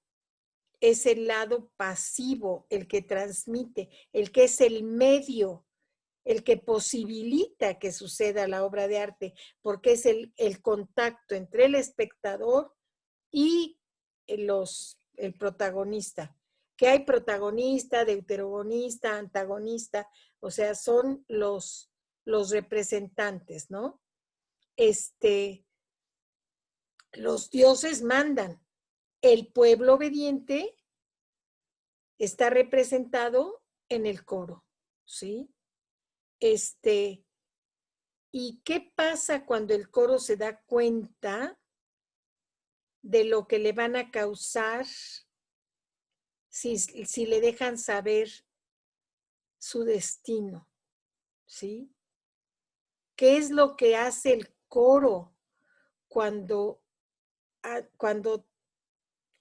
es el lado pasivo, el que transmite, el que es el medio, el que posibilita que suceda la obra de arte, porque es el contacto entre el espectador y el protagonista. Que hay protagonista, deuterogonista, antagonista, o sea, son los representantes, ¿no? Los dioses mandan. El pueblo obediente está representado en el coro, ¿sí? ¿Y qué pasa cuando el coro se da cuenta de lo que le van a causar si le dejan saber su destino? ¿Sí? ¿Qué es lo que hace el coro cuando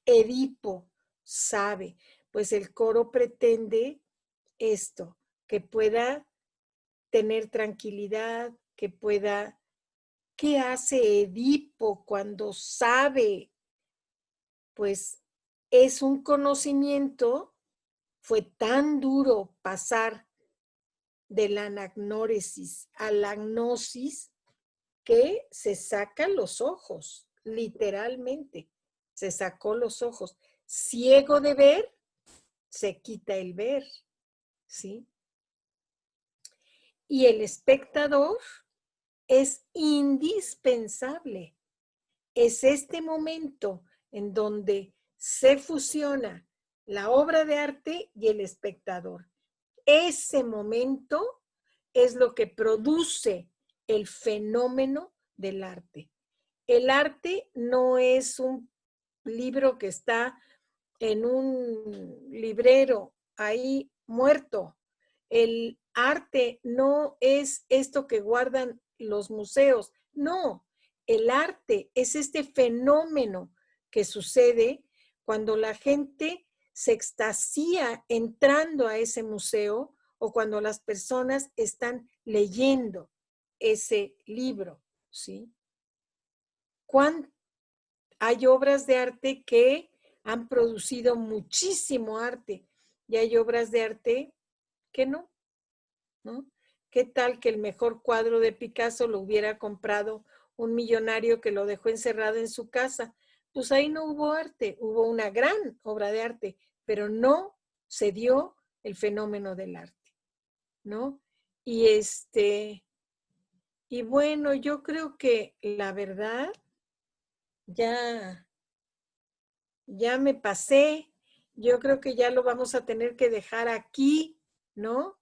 Edipo sabe? Pues el coro pretende esto, que pueda tener tranquilidad, que pueda... ¿Qué hace Edipo cuando sabe? Pues es un conocimiento, fue tan duro pasar de la anagnóresis a la gnosis que se sacan los ojos, literalmente, se sacó los ojos. Ciego de ver, se quita el ver, ¿sí? Y el espectador es indispensable. Es este momento en donde se fusiona la obra de arte y el espectador. Ese momento es lo que produce el fenómeno del arte. El arte no es un libro que está en un librero ahí muerto. El arte no es esto que guardan los museos. No, el arte es este fenómeno que sucede cuando la gente se extasía entrando a ese museo o cuando las personas están leyendo ese libro, ¿sí? Hay obras de arte que han producido muchísimo arte y hay obras de arte que no, ¿no? ¿Qué tal que el mejor cuadro de Picasso lo hubiera comprado un millonario que lo dejó encerrado en su casa? Pues ahí no hubo arte, hubo una gran obra de arte, pero no se dio el fenómeno del arte, ¿no? Y y bueno, yo creo que la verdad ya me pasé. Yo creo que ya lo vamos a tener que dejar aquí, ¿no?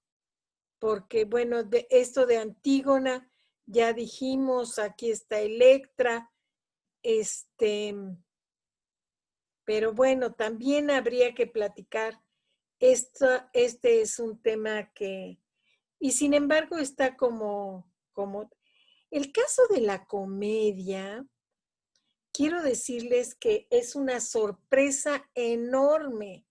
Porque, bueno, de esto de Antígona, ya dijimos, aquí está Electra, este, Pero bueno, también habría que platicar. Este es un tema que, y sin embargo está como el caso de la comedia. Quiero decirles que es una sorpresa enorme,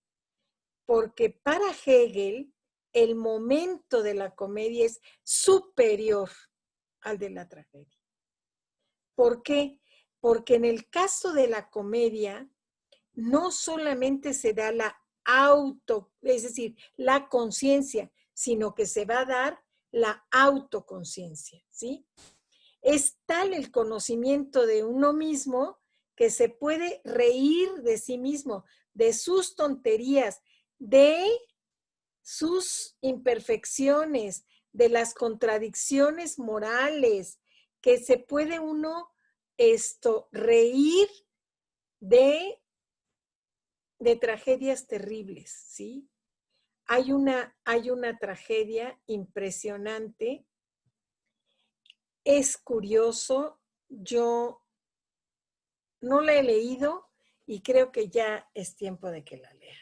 porque para Hegel el momento de la comedia es superior al de la tragedia. ¿Por qué? Porque en el caso de la comedia no solamente se da la es decir, la conciencia, sino que se va a dar la autoconciencia, ¿sí? Es tal el conocimiento de uno mismo que se puede reír de sí mismo, de sus tonterías, de sus imperfecciones, de las contradicciones morales, que se puede uno reír de, de tragedias terribles, ¿sí? Hay una tragedia impresionante. Es curioso, yo no la he leído y creo que ya es tiempo de que la lea,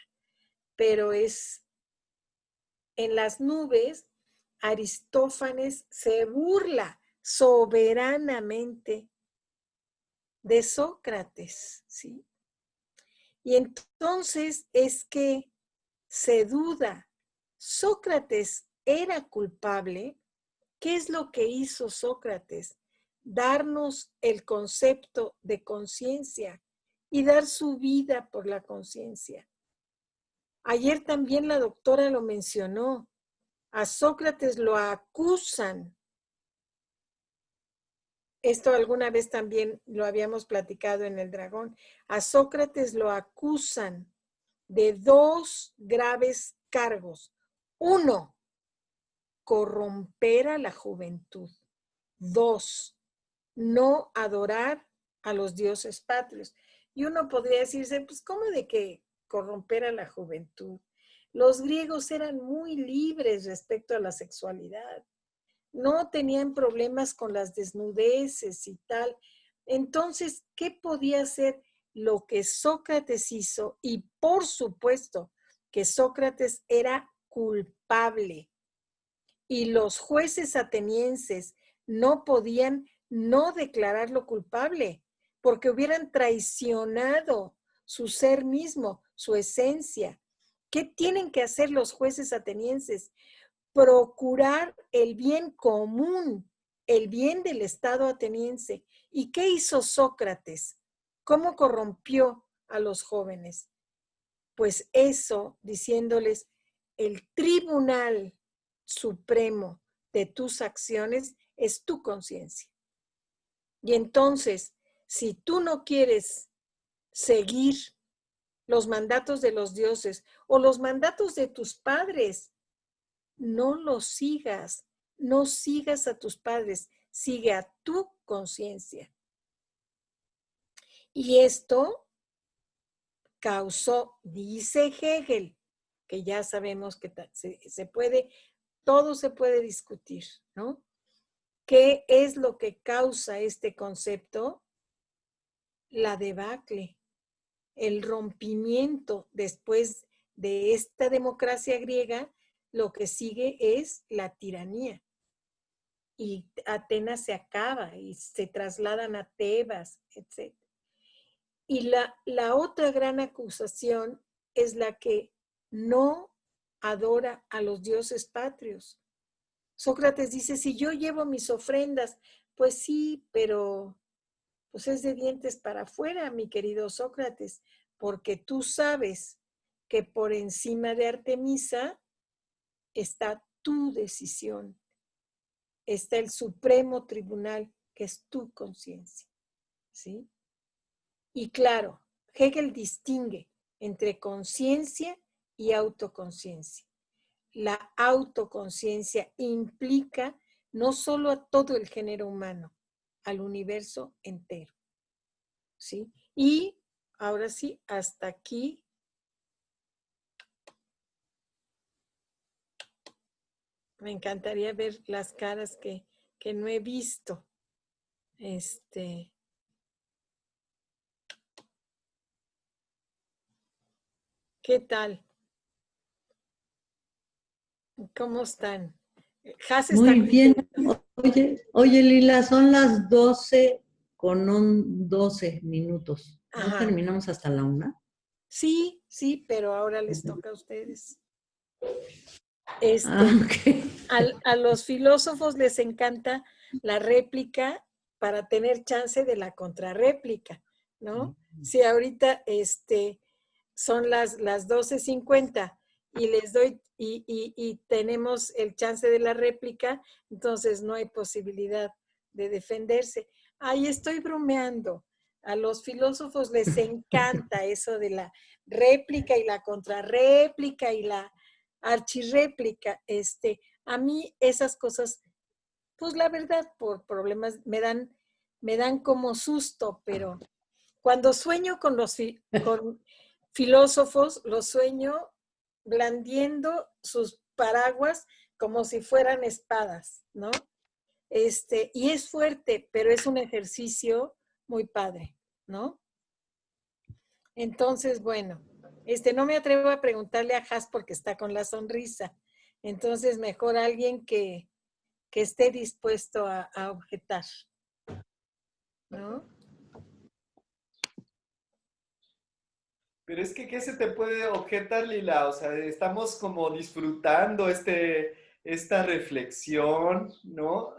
pero es en las nubes. Aristófanes se burla soberanamente de Sócrates, ¿sí? Y entonces es que se duda, ¿Sócrates era culpable? ¿Qué es lo que hizo Sócrates? Darnos el concepto de conciencia y dar su vida por la conciencia. Ayer también la doctora lo mencionó. A Sócrates lo acusan. Esto alguna vez también lo habíamos platicado en El Dragón. A Sócrates lo acusan de dos graves cargos. Uno, corromper a la juventud. Dos, no adorar a los dioses patrios. Y uno podría decirse, pues, ¿cómo de que corromper a la juventud? Los griegos eran muy libres respecto a la sexualidad. No tenían problemas con las desnudeces y tal. Entonces, ¿qué podía ser lo que Sócrates hizo? Y por supuesto que Sócrates era culpable y los jueces atenienses no podían no declararlo culpable porque hubieran traicionado su ser mismo, su esencia. ¿Qué tienen que hacer los jueces atenienses? Procurar el bien común, el bien del Estado ateniense. ¿Y qué hizo Sócrates? ¿Cómo corrompió a los jóvenes? Pues eso, diciéndoles, el tribunal supremo de tus acciones es tu conciencia. Y entonces, si tú no quieres seguir los mandatos de los dioses o los mandatos de tus padres, no los sigas, no sigas a tus padres, sigue a tu conciencia. Y esto causó, dice Hegel, que ya sabemos que se puede, todo se puede discutir, ¿no? ¿Qué es lo que causa este concepto? La debacle, el rompimiento después de esta democracia griega, lo que sigue es la tiranía. Y Atenas se acaba y se trasladan a Tebas, etc. Y la otra gran acusación es la que no adora a los dioses patrios. Sócrates dice, si yo llevo mis ofrendas, pues sí, pero pues es de dientes para afuera, mi querido Sócrates, porque tú sabes que por encima de Artemisa está tu decisión, está el Supremo Tribunal, que es tu conciencia, ¿sí? Y claro, Hegel distingue entre conciencia y autoconciencia. La autoconciencia implica no solo a todo el género humano, al universo entero, ¿sí? Y ahora sí, hasta aquí. Me encantaría ver las caras que no he visto. ¿Qué tal? ¿Cómo están? Has está Muy bien. contenta. Oye, Lila, son las 12 con 12 minutos. ¿No Ajá. terminamos hasta la 1? Sí, sí, pero ahora les toca a ustedes. Ah, Este, ok. a los filósofos les encanta la réplica para tener chance de la contrarréplica, ¿no? Si ahorita son las 12:50 y les doy y tenemos el chance de la réplica, entonces no hay posibilidad de defenderse. Ahí estoy bromeando. A los filósofos les encanta eso de la réplica y la contrarréplica y la archirréplica. A mí esas cosas, pues la verdad, por problemas me dan como susto, pero cuando sueño con filósofos, los sueño blandiendo sus paraguas como si fueran espadas, ¿no? Y es fuerte, pero es un ejercicio muy padre, ¿no? Entonces, bueno, no me atrevo a preguntarle a Has porque está con la sonrisa. Entonces, mejor alguien que esté dispuesto a objetar, ¿no? Pero es que, ¿qué se te puede objetar, Lila? O sea, estamos como disfrutando esta reflexión, ¿no?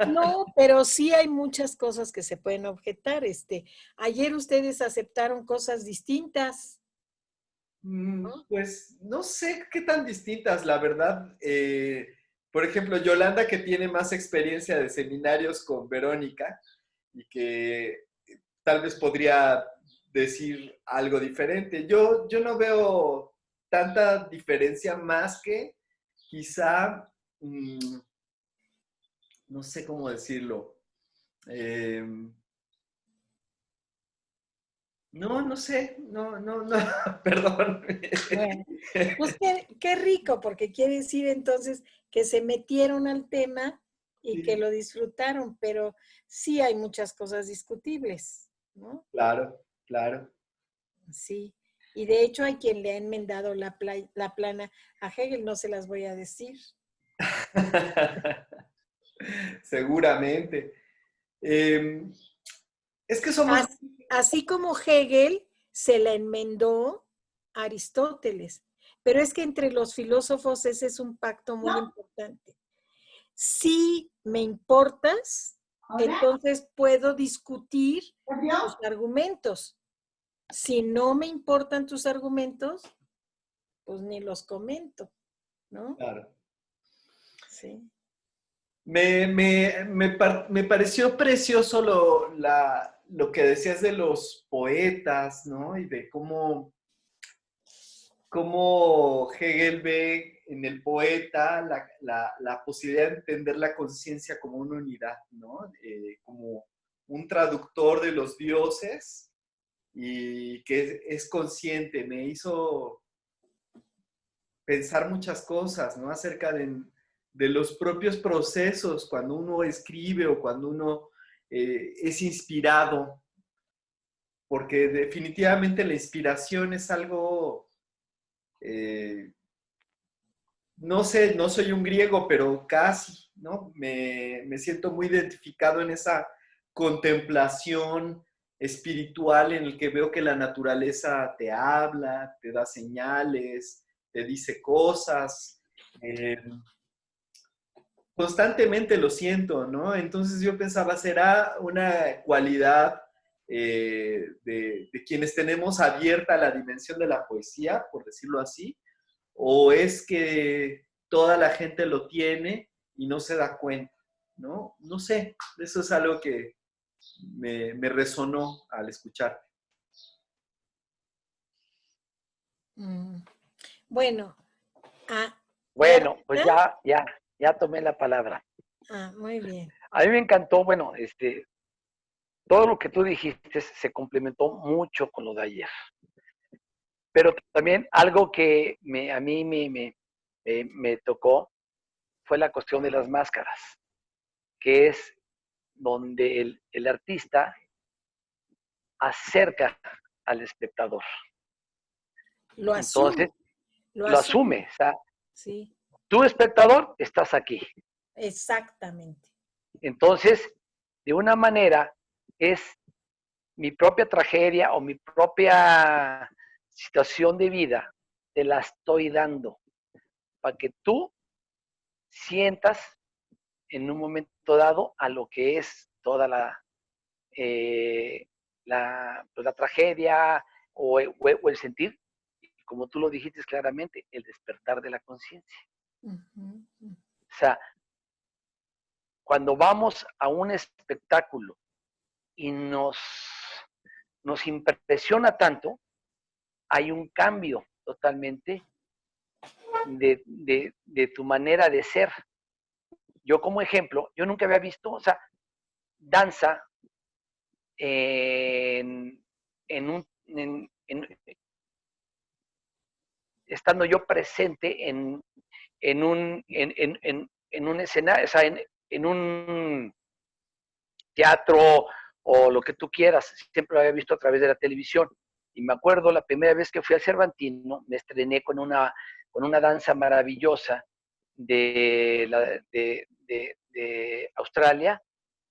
No, pero sí hay muchas cosas que se pueden objetar. Ayer ustedes aceptaron cosas distintas, ¿no? Pues no sé qué tan distintas, la verdad. Por ejemplo, Yolanda, que tiene más experiencia de seminarios con Verónica y que tal vez podría decir algo diferente. Yo no veo tanta diferencia más que quizá, no sé cómo decirlo. Eh, no sé, no, perdón. Bueno, pues qué rico, porque quiere decir entonces que se metieron al tema y que Sí, lo disfrutaron, pero sí hay muchas cosas discutibles, ¿no? claro, claro. Sí. Y de hecho hay quien le ha enmendado la plana a Hegel, no se las voy a decir. Seguramente. Eh, es que somos... Así como Hegel se la enmendó a Aristóteles, pero es que entre los filósofos ese es un pacto muy importante. Si me importas, entonces puedo discutir tus argumentos. Si no me importan tus argumentos, pues ni los comento, ¿no? Claro. Sí. Me pareció precioso lo que decías de los poetas, ¿no? Y de cómo Hegel ve en el poeta la posibilidad de entender la conciencia como una unidad, ¿no? Como un traductor de los dioses y que es consciente. Me hizo pensar muchas cosas, ¿no? Acerca de los propios procesos cuando uno escribe o cuando uno es inspirado, porque definitivamente la inspiración es algo, eh, no sé, no soy un griego, pero casi, ¿no? Me siento muy identificado en esa contemplación espiritual en el que veo que la naturaleza te habla, te da señales, te dice cosas. Eh, Constantemente lo siento, ¿no? Entonces yo pensaba, ¿será una cualidad de quienes tenemos abierta la dimensión de la poesía, por decirlo así? ¿O es que toda la gente lo tiene y no se da cuenta? ¿No? No sé, eso es algo que me resonó al escuchar. Mm. Bueno, Bueno, pues ahorita, ya tomé la palabra. muy bien. A mí me encantó, bueno, todo lo que tú dijiste se complementó mucho con lo de ayer. Pero también algo que a mí me tocó fue la cuestión de las máscaras, que es donde el artista acerca al espectador. Lo Entonces, asume. lo asume. O sea, Sí, tú, espectador, estás aquí. exactamente. Entonces, de una manera, es mi propia tragedia o mi propia situación de vida, te la estoy dando para que tú sientas en un momento dado a lo que es toda pues, la tragedia o el sentir, como tú lo dijiste claramente, el despertar de la conciencia. Ujú, ujú. O sea, cuando vamos a un espectáculo y nos impresiona tanto, hay un cambio totalmente de tu manera de ser. Yo como ejemplo, yo nunca había visto, o sea, danza estando yo presente en un escenario, o sea, en un teatro o lo que tú quieras, siempre lo había visto a través de la televisión. Y me acuerdo la primera vez que fui al Cervantino, me estrené con una danza maravillosa de Australia,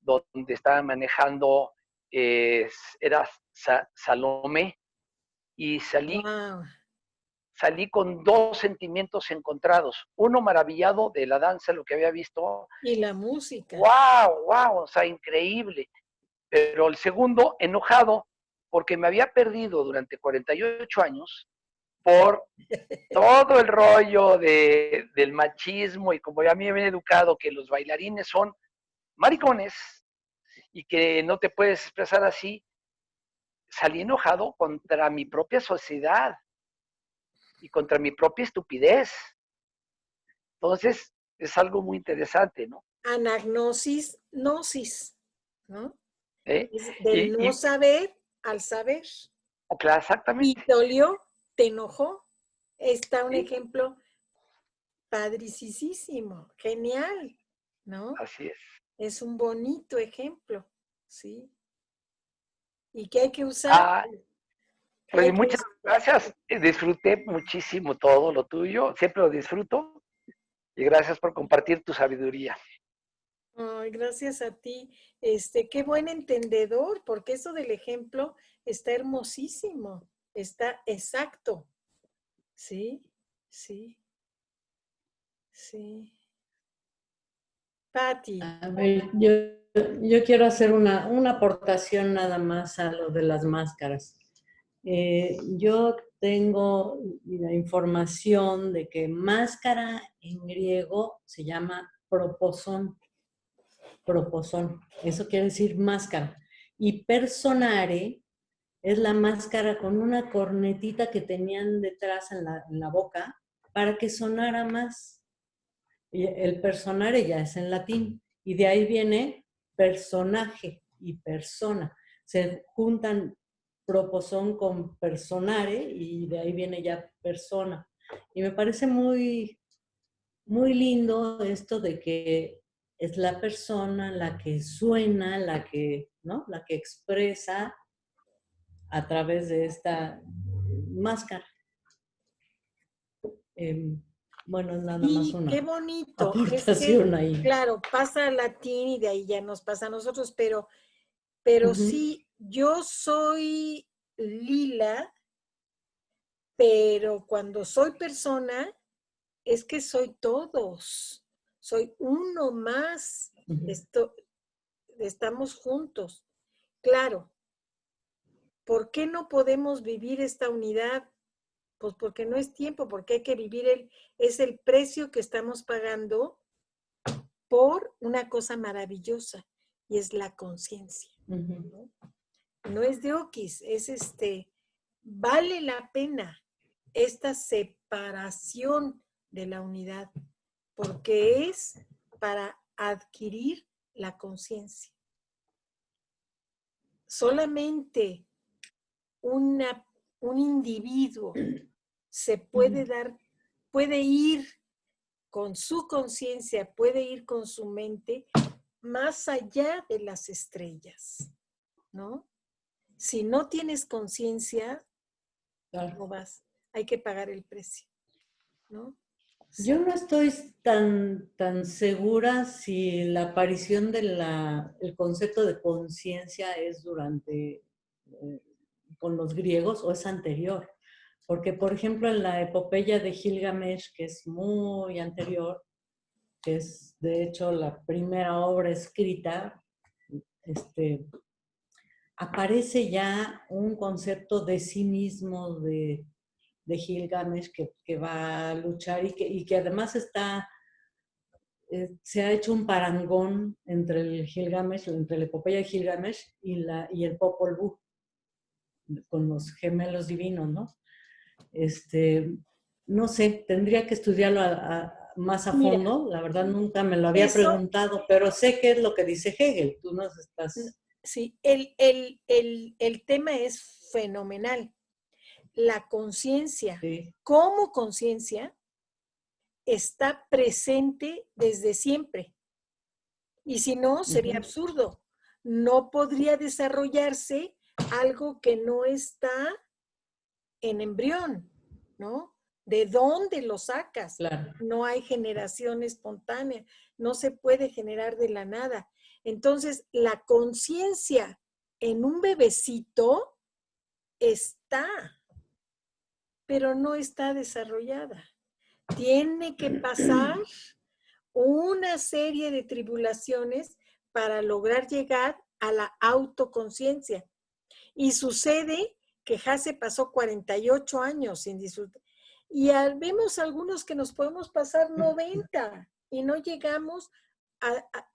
donde estaban manejando, era Salomé, y Wow. salí con dos sentimientos encontrados. Uno maravillado de la danza, lo que había visto, Y la música. wow, wow, o sea, increíble. Pero el segundo, enojado, porque me había perdido durante 48 años por todo el rollo del machismo y como ya a mí me habían educado que los bailarines son maricones y que no te puedes expresar así, salí enojado contra mi propia sociedad y contra mi propia estupidez. Entonces, es algo muy interesante, ¿no? Anagnosis, gnosis, ¿no? ¿Eh? Es del Y, no y saber al saber. claro, Y exactamente. te dolió, te enojó. Está un ¿Sí? ejemplo padricísimo, genial, ¿no? Así es. Es un bonito ejemplo, ¿sí? Y que hay que usar, Ah, hay pues que muchas usar. gracias. Disfruté muchísimo todo lo tuyo. Siempre lo disfruto. Y gracias por compartir tu sabiduría. Ay, gracias a ti. Qué buen entendedor, porque eso del ejemplo está hermosísimo, está exacto. Sí, sí, sí. Patti, A ver, yo quiero hacer una aportación nada más a lo de las máscaras. Yo tengo la información de que máscara en griego se llama proposón. Proposón. Eso quiere decir máscara. Y personare es la máscara con una cornetita que tenían detrás en la boca para que sonara más. Y el personare ya es en latín. Y de ahí viene personaje y persona. Se juntan proposón con personare y de ahí viene ya persona. Y me parece muy, muy lindo esto de que es la persona la que suena, la que, ¿no? La que expresa a través de esta máscara. Bueno, nada más y qué una bonito. Es que, aportación ahí. claro, pasa al latín y de ahí ya nos pasa a nosotros, pero Ujú. sí, yo soy lila, pero cuando soy persona, es que soy todos. Soy uno más. Ujú. Esto, estamos juntos. Claro, ¿por qué no podemos vivir esta unidad? Pues porque no es tiempo, porque hay que vivir es el precio que estamos pagando por una cosa maravillosa y es la conciencia. Ujú. ¿No? No es de Oquis, es vale la pena esta separación de la unidad, porque es para adquirir la conciencia. Solamente un individuo se puede dar, puede ir con su conciencia, puede ir con su mente más allá de las estrellas, ¿no? Si no tienes conciencia, Claro. no vas. hay que pagar el precio, ¿no? Yo no estoy tan segura si la aparición del concepto de conciencia es durante, con los griegos o es anterior. Porque, por ejemplo, en la epopeya de Gilgamesh, que es muy anterior, que es de hecho la primera obra escrita, aparece ya un concepto de sí mismo de Gilgamesh que va a luchar y que además se ha hecho un parangón entre el Gilgamesh, entre la epopeya de Gilgamesh y el Popol Vuh, con los gemelos divinos, ¿no? No sé, tendría que estudiarlo más a fondo. La verdad nunca me lo había preguntado, pero sé qué es lo que dice Hegel. Tú nos estás... Sí, el tema es fenomenal. La conciencia, sí, como conciencia, está presente desde siempre. Y si no, sería absurdo. No podría desarrollarse algo que no está en embrión, ¿no? ¿De dónde lo sacas? claro. No hay generación espontánea, no se puede generar de la nada. Entonces, la conciencia en un bebecito está, pero no está desarrollada. Tiene que pasar una serie de tribulaciones para lograr llegar a la autoconciencia. Y sucede que Hase pasó 48 años sin disfrutar. Y vemos algunos que nos podemos pasar 90 y no llegamos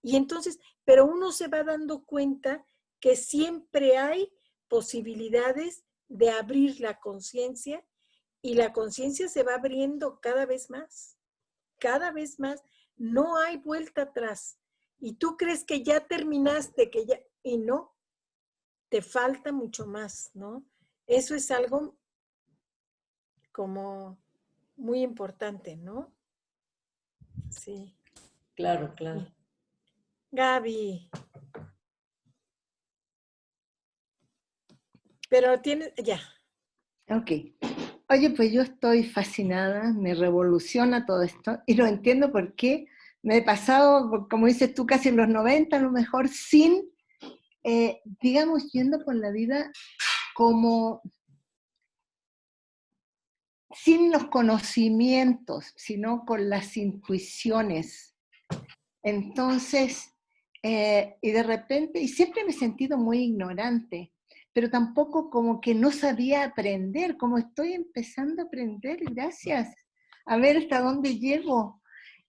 y entonces, pero uno se va dando cuenta que siempre hay posibilidades de abrir la conciencia y la conciencia se va abriendo cada vez más, cada vez más. No hay vuelta atrás. Y tú crees que ya terminaste, que ya, y no, te falta mucho más, ¿no? Eso es algo como muy importante, ¿no? Sí. Claro, claro. Gaby. Pero tiene, ya. Ok. Oye, pues yo estoy fascinada, me revoluciona todo esto y lo entiendo porque me he pasado, como dices tú, casi en los 90 a lo mejor, sin, digamos, yendo por la vida como sin los conocimientos, sino con las intuiciones. Entonces, y de repente, y siempre me he sentido muy ignorante, pero tampoco como que no sabía aprender, como estoy empezando a aprender, gracias, a ver hasta dónde llego.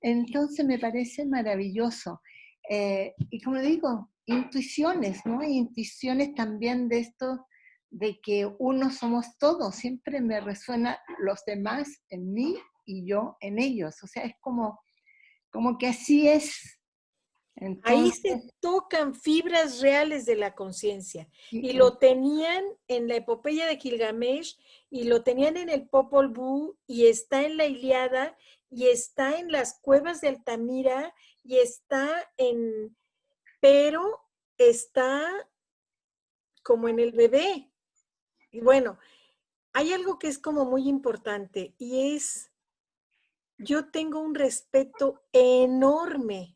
Entonces me parece maravilloso. Y como digo, intuiciones, ¿no? Intuiciones también de esto, de que uno somos todos, siempre me resuena los demás en mí y yo en ellos, o sea, es como que así es. Ahí Entonces, se tocan fibras reales de la conciencia. Y sí, lo tenían en la epopeya de Gilgamesh, y lo tenían en el Popol Vuh, y está en la Ilíada, y está en las cuevas de Altamira, y está en... Pero está como en el bebé. Y bueno, hay algo que es como muy importante, y es, yo tengo un respeto enorme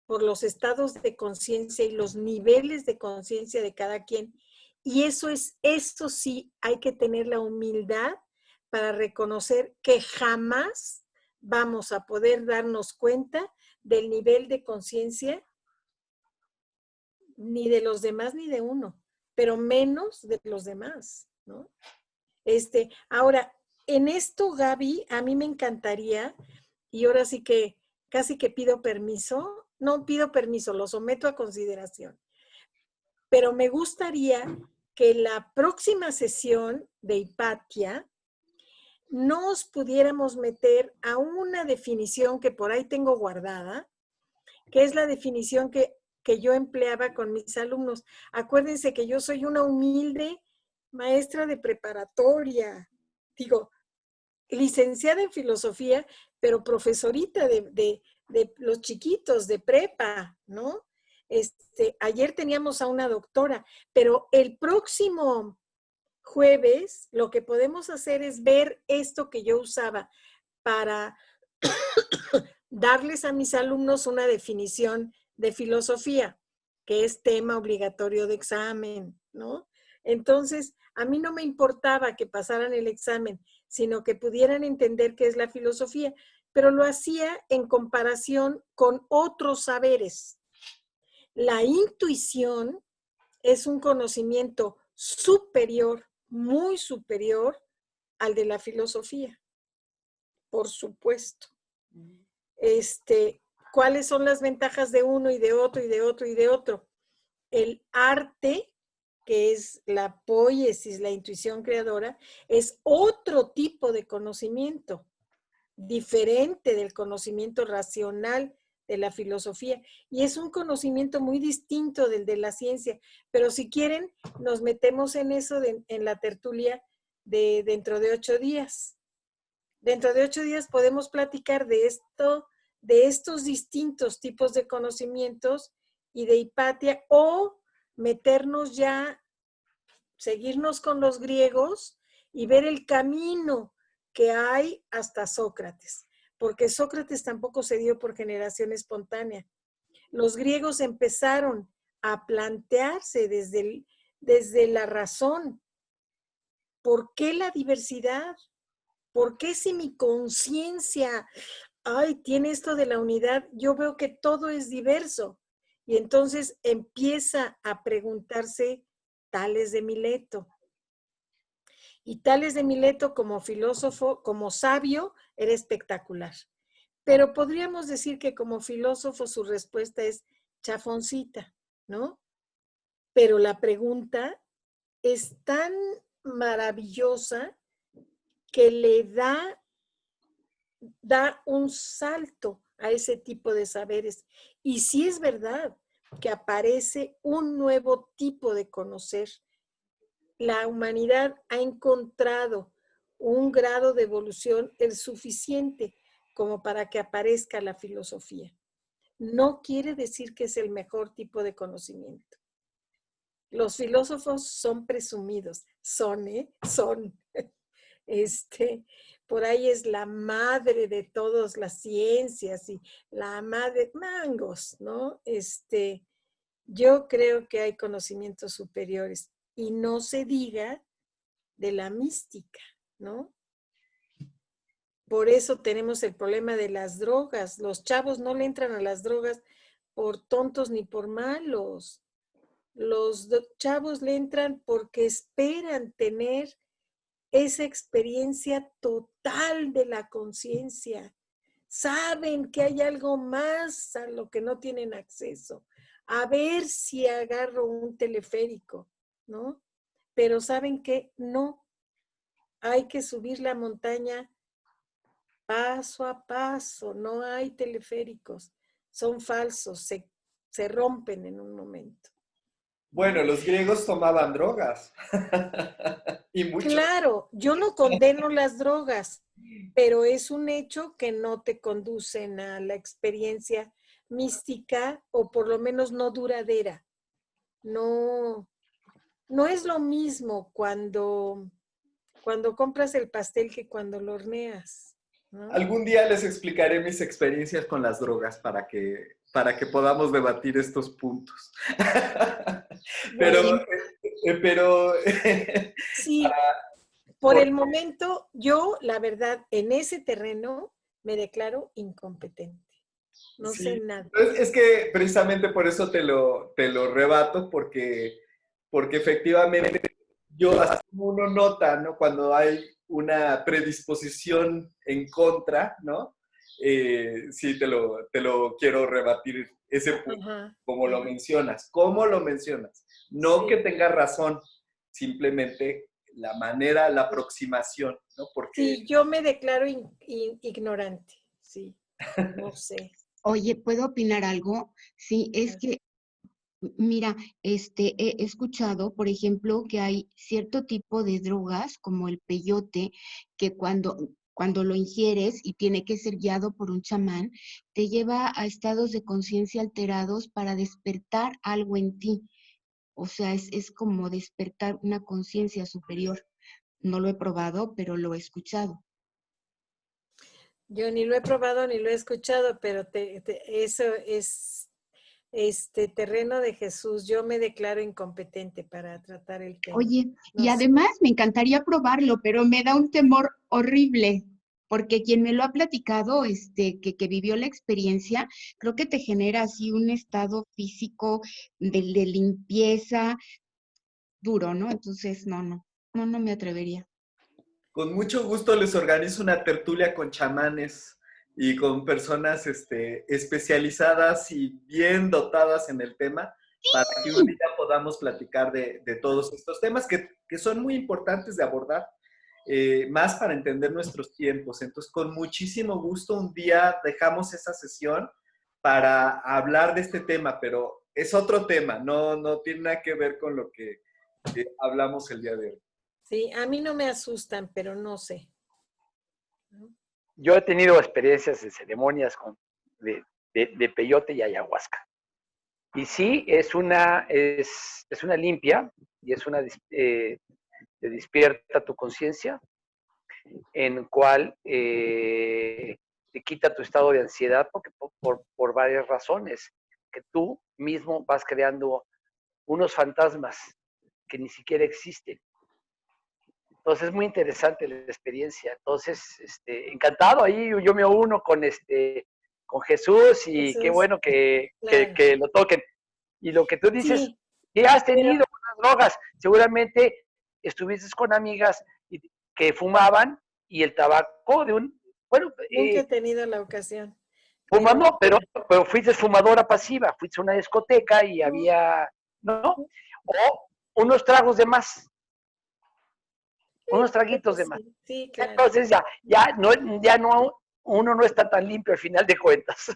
por los estados de conciencia y los niveles de conciencia de cada quien. Y eso sí, hay que tener la humildad para reconocer que jamás vamos a poder darnos cuenta del nivel de conciencia ni de los demás ni de uno, pero menos de los demás, ¿no? Ahora, en esto, Gaby, a mí me encantaría, y ahora sí que casi que pido permiso, no pido permiso, lo someto a consideración, pero me gustaría que la próxima sesión de Hipatia nos pudiéramos meter a una definición que por ahí tengo guardada, que es la definición que yo empleaba con mis alumnos. Acuérdense que yo soy una humilde maestra de preparatoria, digo, licenciada en filosofía, pero profesorita de los chiquitos de prepa, ¿no? Ayer teníamos a una doctora, pero el próximo jueves lo que podemos hacer es ver esto que yo usaba para darles a mis alumnos una definición de filosofía, que es tema obligatorio de examen, ¿no? Entonces, a mí no me importaba que pasaran el examen, sino que pudieran entender qué es la filosofía, pero lo hacía en comparación con otros saberes. La intuición es un conocimiento superior, muy superior al de la filosofía, por supuesto. ¿Cuáles son las ventajas de uno y de otro y de otro y de otro? El arte, que es la poiesis, la intuición creadora, es otro tipo de conocimiento, diferente del conocimiento racional de la filosofía. Y es un conocimiento muy distinto del de la ciencia. Pero si quieren, nos metemos en eso en la tertulia de dentro de 8 días. Dentro de 8 días podemos platicar de esto, de estos distintos tipos de conocimientos y de Hipatia, o meternos ya, seguirnos con los griegos y ver el camino que hay hasta Sócrates, porque Sócrates tampoco se dio por generación espontánea. Los griegos empezaron a plantearse desde la razón. ¿Por qué la diversidad? ¿Por qué si mi conciencia, tiene esto de la unidad, yo veo que todo es diverso? Y entonces empieza a preguntarse Tales de Mileto. Y Tales de Mileto como filósofo, como sabio, era espectacular. Pero podríamos decir que como filósofo su respuesta es chafoncita, ¿no? Pero la pregunta es tan maravillosa que le da un salto a ese tipo de saberes. Y sí es verdad que aparece un nuevo tipo de conocer. La humanidad ha encontrado un grado de evolución el suficiente como para que aparezca la filosofía. No quiere decir que es el mejor tipo de conocimiento. Los filósofos son presumidos, son. Por ahí es la madre de todas las ciencias y la madre, mangos, ¿no? Yo creo que hay conocimientos superiores y no se diga de la mística, ¿no? Por eso tenemos el problema de las drogas. Los chavos no le entran a las drogas por tontos ni por malos. Los chavos le entran porque esperan tener esa experiencia total de la conciencia. Saben que hay algo más a lo que no tienen acceso. A ver si agarro un teleférico, ¿no? Pero saben que no. Hay que subir la montaña paso a paso. No hay teleféricos. Son falsos. Se rompen en un momento. Bueno, los griegos tomaban drogas. Y mucho. Claro, yo no condeno las drogas, pero es un hecho que no te conducen a la experiencia mística o por lo menos no duradera. No es lo mismo cuando compras el pastel que cuando lo horneas, ¿no? Algún día les explicaré mis experiencias con las drogas para que podamos debatir estos puntos. Pero sí, por el momento, yo, la verdad, en ese terreno me declaro incompetente. No sí, sé nada. Es que precisamente por eso te lo rebato, porque efectivamente uno nota, ¿no? Cuando hay una predisposición en contra, ¿no? Sí, te lo quiero rebatir ese punto, como lo mencionas. ¿Cómo lo mencionas? No que tenga razón, simplemente la manera, la aproximación, ¿no? Porque... Sí, yo me declaro ignorante, sí, no sé. Oye, ¿puedo opinar algo? Sí, es que, mira, he escuchado, por ejemplo, que hay cierto tipo de drogas, como el peyote, que cuando lo ingieres y tiene que ser guiado por un chamán, te lleva a estados de conciencia alterados para despertar algo en ti. O sea, es como despertar una conciencia superior. No lo he probado, pero lo he escuchado. Yo ni lo he probado ni lo he escuchado, pero eso es terreno de Jesús. Yo me declaro incompetente para tratar el tema. Oye, No y sé. además me encantaría probarlo, pero me da un temor horrible, porque quien me lo ha platicado, que vivió la experiencia, creo que te genera así un estado físico de limpieza duro, ¿no? Entonces, no me atrevería. Con mucho gusto les organizo una tertulia con chamanes y con personas especializadas y bien dotadas en el tema para que un día podamos platicar de todos estos temas que son muy importantes de abordar, más para entender nuestros tiempos. Entonces, con muchísimo gusto un día dejamos esa sesión para hablar de este tema, pero es otro tema, no tiene nada que ver con lo que hablamos el día de hoy. Sí, a mí no me asustan, pero no sé. Yo he tenido experiencias de ceremonias de peyote y ayahuasca. Y sí, es una limpia y te despierta tu conciencia, en cual te quita tu estado de ansiedad porque por varias razones, que tú mismo vas creando unos fantasmas que ni siquiera existen. Entonces es muy interesante la experiencia. Entonces, encantado, ahí yo me uno con Jesús y Jesús, qué bueno claro. que lo toquen. Y lo que tú dices, Sí, ¿qué has pero tenido con las drogas? Seguramente estuviste con amigas que fumaban y el tabaco nunca he tenido la ocasión. fumando, pero fuiste fumadora pasiva, fuiste a una discoteca y había, ¿no? O unos tragos de más, unos traguitos de más. Sí, sí, claro. Entonces uno no está tan limpio al final de cuentas.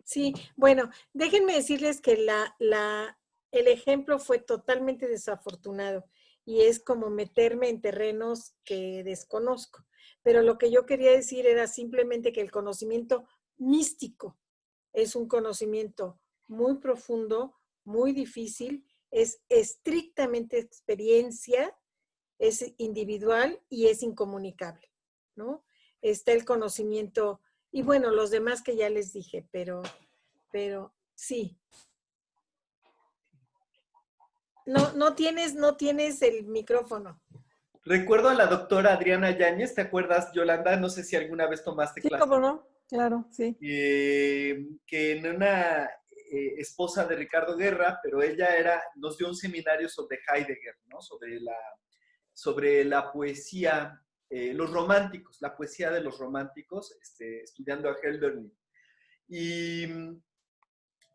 Sí, bueno, déjenme decirles que el ejemplo fue totalmente desafortunado y es como meterme en terrenos que desconozco. Pero lo que yo quería decir era simplemente que el conocimiento místico es un conocimiento muy profundo, muy difícil, es estrictamente experiencia, es individual y es incomunicable, ¿no? Está el conocimiento y bueno, los demás que ya les dije, pero sí. No tienes el micrófono. Recuerdo a la doctora Adriana Yáñez, ¿te acuerdas, Yolanda? No sé si alguna vez tomaste Sí, clase. cómo no, claro, sí. Que en una esposa de Ricardo Guerra, pero ella nos dio un seminario sobre Heidegger, ¿no? Sobre la poesía, los románticos, la poesía de los románticos, estudiando a Hölderlin. Y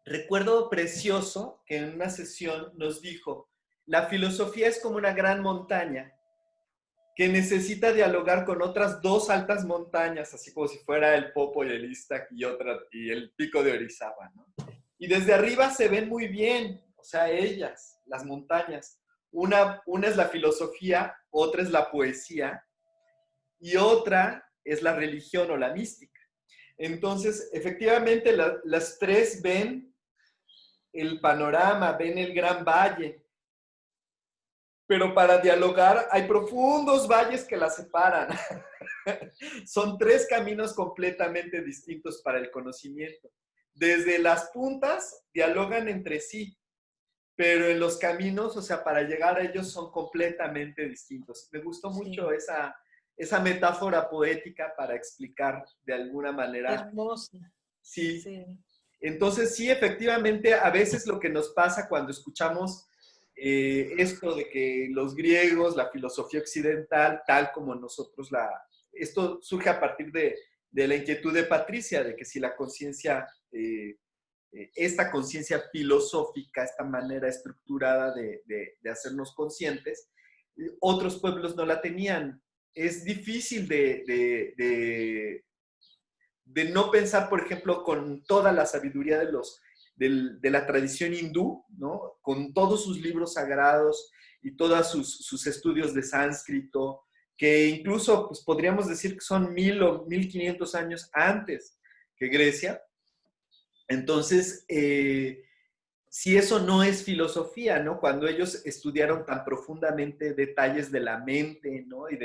recuerdo precioso que en una sesión nos dijo, la filosofía es como una gran montaña que necesita dialogar con otras dos altas montañas, así como si fuera el Popo y el Iztac y el Pico de Orizaba, ¿no? Y desde arriba se ven muy bien, o sea, ellas, las montañas. Una es la filosofía, otra es la poesía y otra es la religión o la mística. Entonces, efectivamente, las tres ven el panorama, ven el gran valle, pero para dialogar hay profundos valles que las separan. Son tres caminos completamente distintos para el conocimiento. Desde las puntas dialogan entre sí, pero en los caminos, o sea, para llegar a ellos son completamente distintos. Me gustó mucho esa metáfora poética para explicar de alguna manera. Hermosa. Sí. Entonces, sí, efectivamente, a veces lo que nos pasa cuando escuchamos esto de que los griegos, la filosofía occidental, tal como nosotros esto surge a partir de la inquietud de Patricia, de que si la conciencia, esta conciencia filosófica, esta manera estructurada de hacernos conscientes, otros pueblos no la tenían. Es difícil de no pensar, por ejemplo, con toda la sabiduría de la tradición hindú, ¿no? Con todos sus libros sagrados y todos sus estudios de sánscrito, que incluso pues, podríamos decir que son 1000 o 1500 años antes que Grecia. Entonces, si eso no es filosofía, ¿no? Cuando ellos estudiaron tan profundamente detalles de la mente, ¿no? Y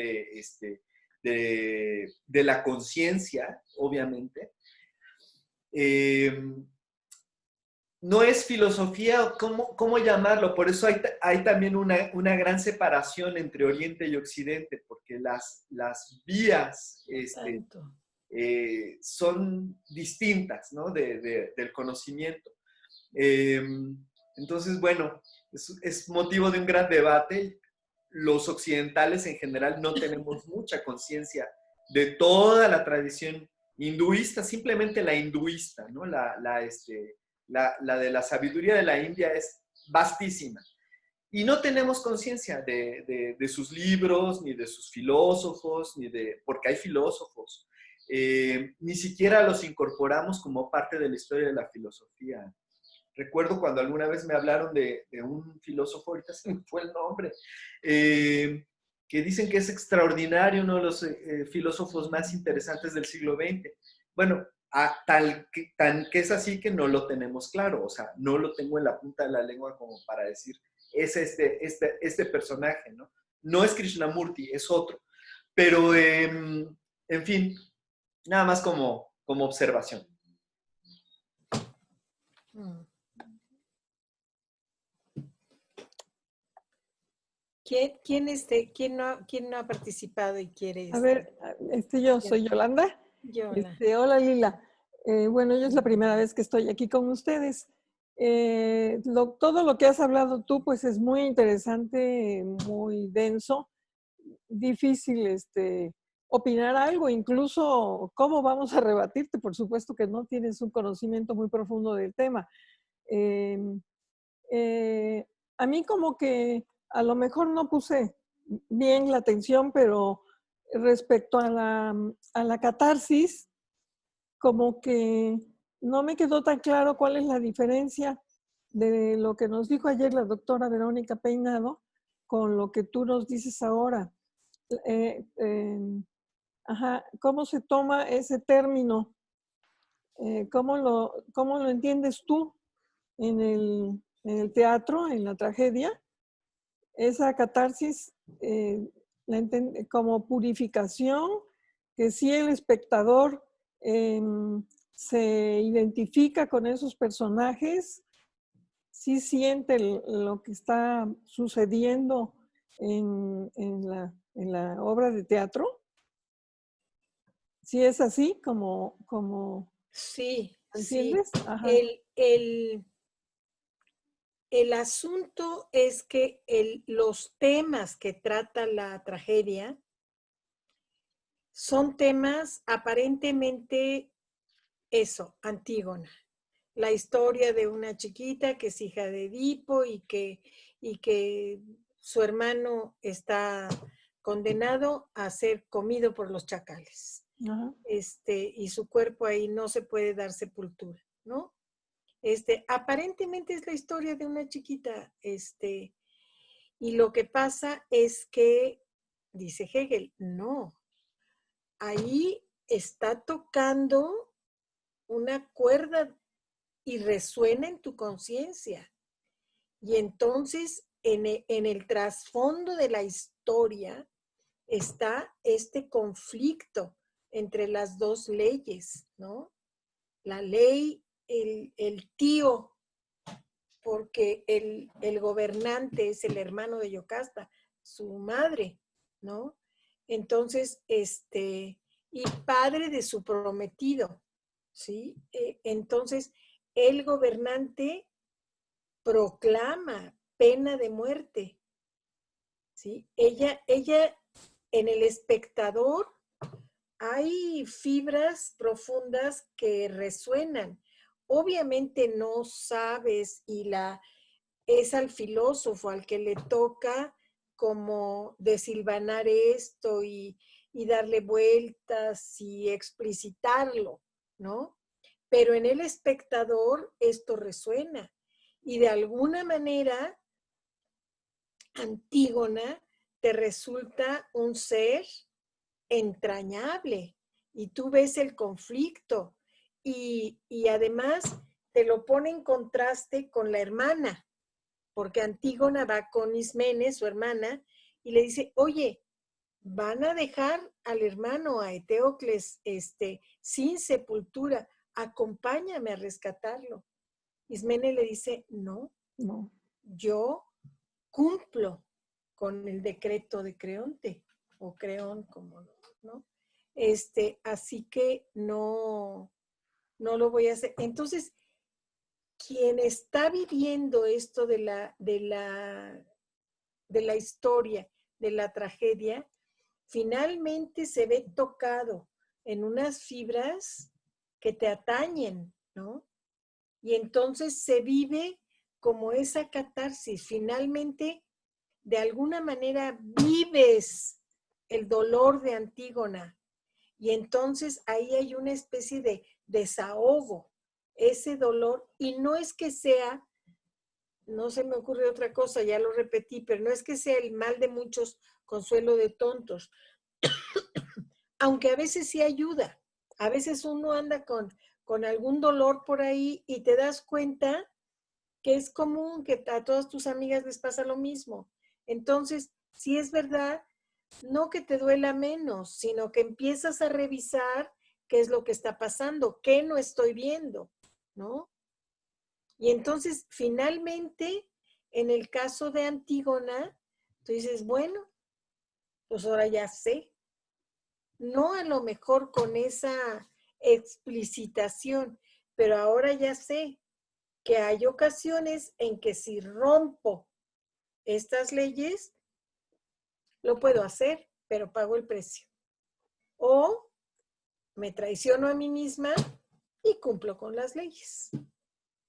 de la conciencia, obviamente. No es filosofía, ¿cómo llamarlo? Por eso hay también una gran separación entre Oriente y Occidente, porque las vías son distintas, ¿no? Del conocimiento. Entonces, bueno, es motivo de un gran debate. Los occidentales en general no tenemos mucha conciencia de toda la tradición hinduista, simplemente la hinduista, ¿no? La de la sabiduría de la India es vastísima. Y no tenemos conciencia de sus libros, ni de sus filósofos, porque hay filósofos. Ni siquiera los incorporamos como parte de la historia de la filosofía. Recuerdo cuando alguna vez me hablaron de un filósofo, ahorita se me fue el nombre, que dicen que es extraordinario, uno de los filósofos más interesantes del siglo XX. Bueno, tan que es así que no lo tenemos claro, o sea, no lo tengo en la punta de la lengua como para decir, es este personaje, ¿no? No es Krishnamurti, es otro. Pero, en fin, nada más como observación. ¿Quién no ha participado y quiere? A ver, yo soy Yolanda. Hola, Lila. Bueno, yo es la primera vez que estoy aquí con ustedes. Todo lo que has hablado tú, pues es muy interesante, muy denso, difícil opinar algo, incluso cómo vamos a rebatirte, por supuesto que no tienes un conocimiento muy profundo del tema. A mí como que a lo mejor no puse bien la atención, pero respecto a la catarsis, como que no me quedó tan claro cuál es la diferencia de lo que nos dijo ayer la doctora Verónica Peinado con lo que tú nos dices ahora. ¿Cómo se toma ese término? ¿Cómo lo entiendes tú en el teatro, en la tragedia? Esa catarsis la entiende como purificación, que si el espectador se identifica con esos personajes, sí siente lo que está sucediendo en la obra de teatro. ¿Sí es así como Sí, ¿entiendes? Sí. Ajá. El asunto es que los temas que trata la tragedia son temas aparentemente Antígona. La historia de una chiquita que es hija de Edipo y que su hermano está condenado a ser comido por los chacales. Ajá. Y su cuerpo ahí no se puede dar sepultura, ¿no? Aparentemente es la historia de una chiquita, y lo que pasa es que, dice Hegel, no, ahí está tocando una cuerda y resuena en tu conciencia. Y entonces, en el trasfondo de la historia está este conflicto entre las dos leyes, ¿no? La ley, el tío, porque el gobernante es el hermano de Yocasta, su madre, ¿no? Entonces, y padre de su prometido, ¿sí? Entonces, el gobernante proclama pena de muerte, ¿sí? Ella, en el espectador, hay fibras profundas que resuenan. Obviamente no sabes es al filósofo al que le toca como desilvanar esto y darle vueltas y explicitarlo, ¿no? Pero en el espectador esto resuena y de alguna manera Antígona te resulta un ser entrañable y tú ves el conflicto y además te lo pone en contraste con la hermana, porque Antígona va con Ismene, su hermana, y le dice, oye, van a dejar al hermano, a Eteocles, sin sepultura, acompáñame a rescatarlo. Ismene le dice, no, yo cumplo con el decreto de Creonte, o Creón, como no, así que no lo voy a hacer. Entonces, quien está viviendo esto de la historia, de la tragedia, finalmente se ve tocado en unas fibras que te atañen, ¿no? Y entonces se vive como esa catarsis. Finalmente, de alguna manera, vives el dolor de Antígona. Y entonces ahí hay una especie de desahogo, ese dolor. Y no es que sea, no se me ocurre otra cosa, ya lo repetí, pero no es que sea el mal de muchos, consuelo de tontos. Aunque a veces sí ayuda. A veces uno anda con algún dolor por ahí y te das cuenta que es común, que a todas tus amigas les pasa lo mismo. Entonces, si es verdad, no que te duela menos, sino que empiezas a revisar qué es lo que está pasando, qué no estoy viendo, ¿no? Y entonces, finalmente, en el caso de Antígona, tú dices, bueno, pues ahora ya sé. No a lo mejor con esa explicitación, pero ahora ya sé que hay ocasiones en que si rompo estas leyes, lo puedo hacer, pero pago el precio. O me traiciono a mí misma y cumplo con las leyes,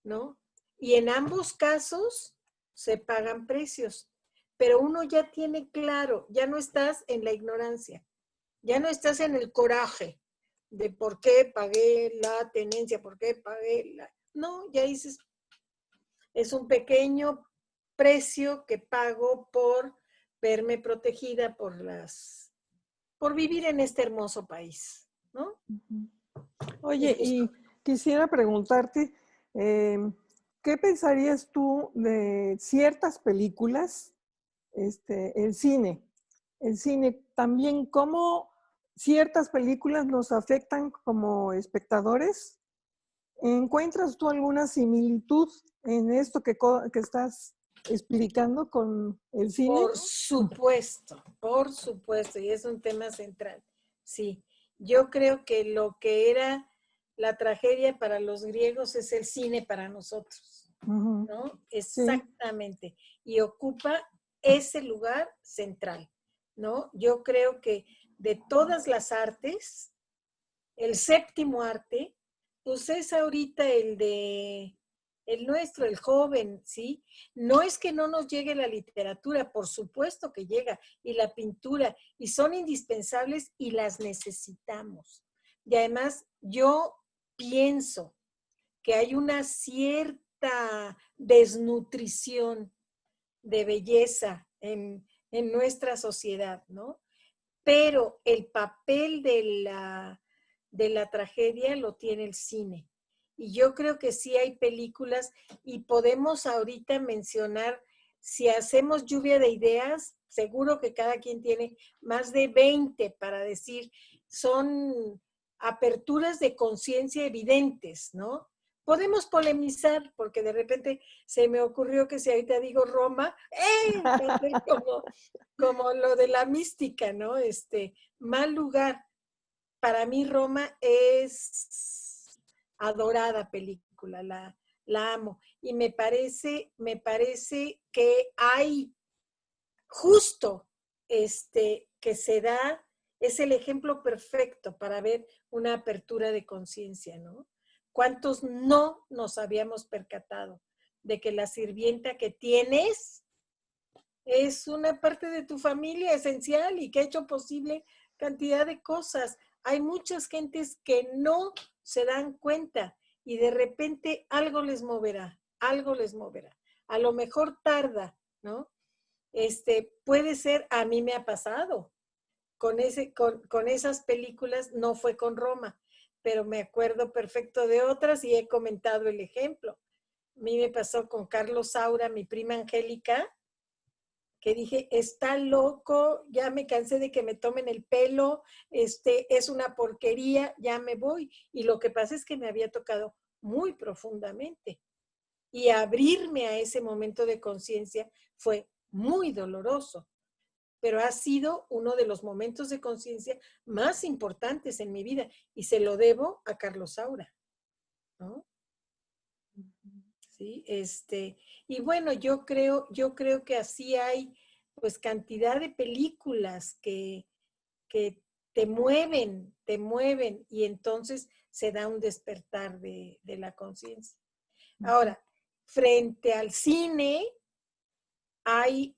¿no? Y en ambos casos se pagan precios, pero uno ya tiene claro, ya no estás en la ignorancia, ya no estás en el coraje de por qué pagué la tenencia, por qué pagué la... No, ya dices, es un pequeño precio que pago por verme protegida por vivir en este hermoso país, ¿no? Oye, y quisiera preguntarte, ¿qué pensarías tú de ciertas películas, el cine? El cine también, ¿cómo ciertas películas nos afectan como espectadores? ¿Encuentras tú alguna similitud en esto que estás explicando con el cine? Por supuesto, y es un tema central. Sí, yo creo que lo que era la tragedia para los griegos es el cine para nosotros, ¿no? Exactamente. Y ocupa ese lugar central, ¿no? Yo creo que de todas las artes, el séptimo arte, pues es ahorita el nuestro, el joven, ¿sí? No es que no nos llegue la literatura, por supuesto que llega, y la pintura, y son indispensables y las necesitamos. Y además, yo pienso que hay una cierta desnutrición de belleza en nuestra sociedad, ¿no? Pero el papel de la tragedia lo tiene el cine. Y yo creo que sí hay películas y podemos ahorita mencionar, si hacemos lluvia de ideas, seguro que cada quien tiene más de 20 para decir, son aperturas de conciencia evidentes, ¿no? Podemos polemizar, porque de repente se me ocurrió que si ahorita digo Roma, como lo de la mística, ¿no? Mal lugar. Para mí Roma es adorada película, la amo. Y me parece que hay justo que se da, es el ejemplo perfecto para ver una apertura de conciencia, ¿no? ¿Cuántos no nos habíamos percatado de que la sirvienta que tienes es una parte de tu familia esencial y que ha hecho posible cantidad de cosas? Hay muchas gentes que no se dan cuenta y de repente algo les moverá, algo les moverá. A lo mejor tarda, ¿no? Puede ser, a mí me ha pasado con esas películas, no fue con Roma, pero me acuerdo perfecto de otras y he comentado el ejemplo. A mí me pasó con Carlos Saura, mi prima Angélica, que dije, está loco, ya me cansé de que me tomen el pelo, es una porquería, ya me voy. Y lo que pasa es que me había tocado muy profundamente. Y abrirme a ese momento de conciencia fue muy doloroso, pero ha sido uno de los momentos de conciencia más importantes en mi vida y se lo debo a Carlos Saura, ¿no? Sí, y bueno, yo creo que así hay pues cantidad de películas que te mueven y entonces se da un despertar de la conciencia. Ahora, frente al cine hay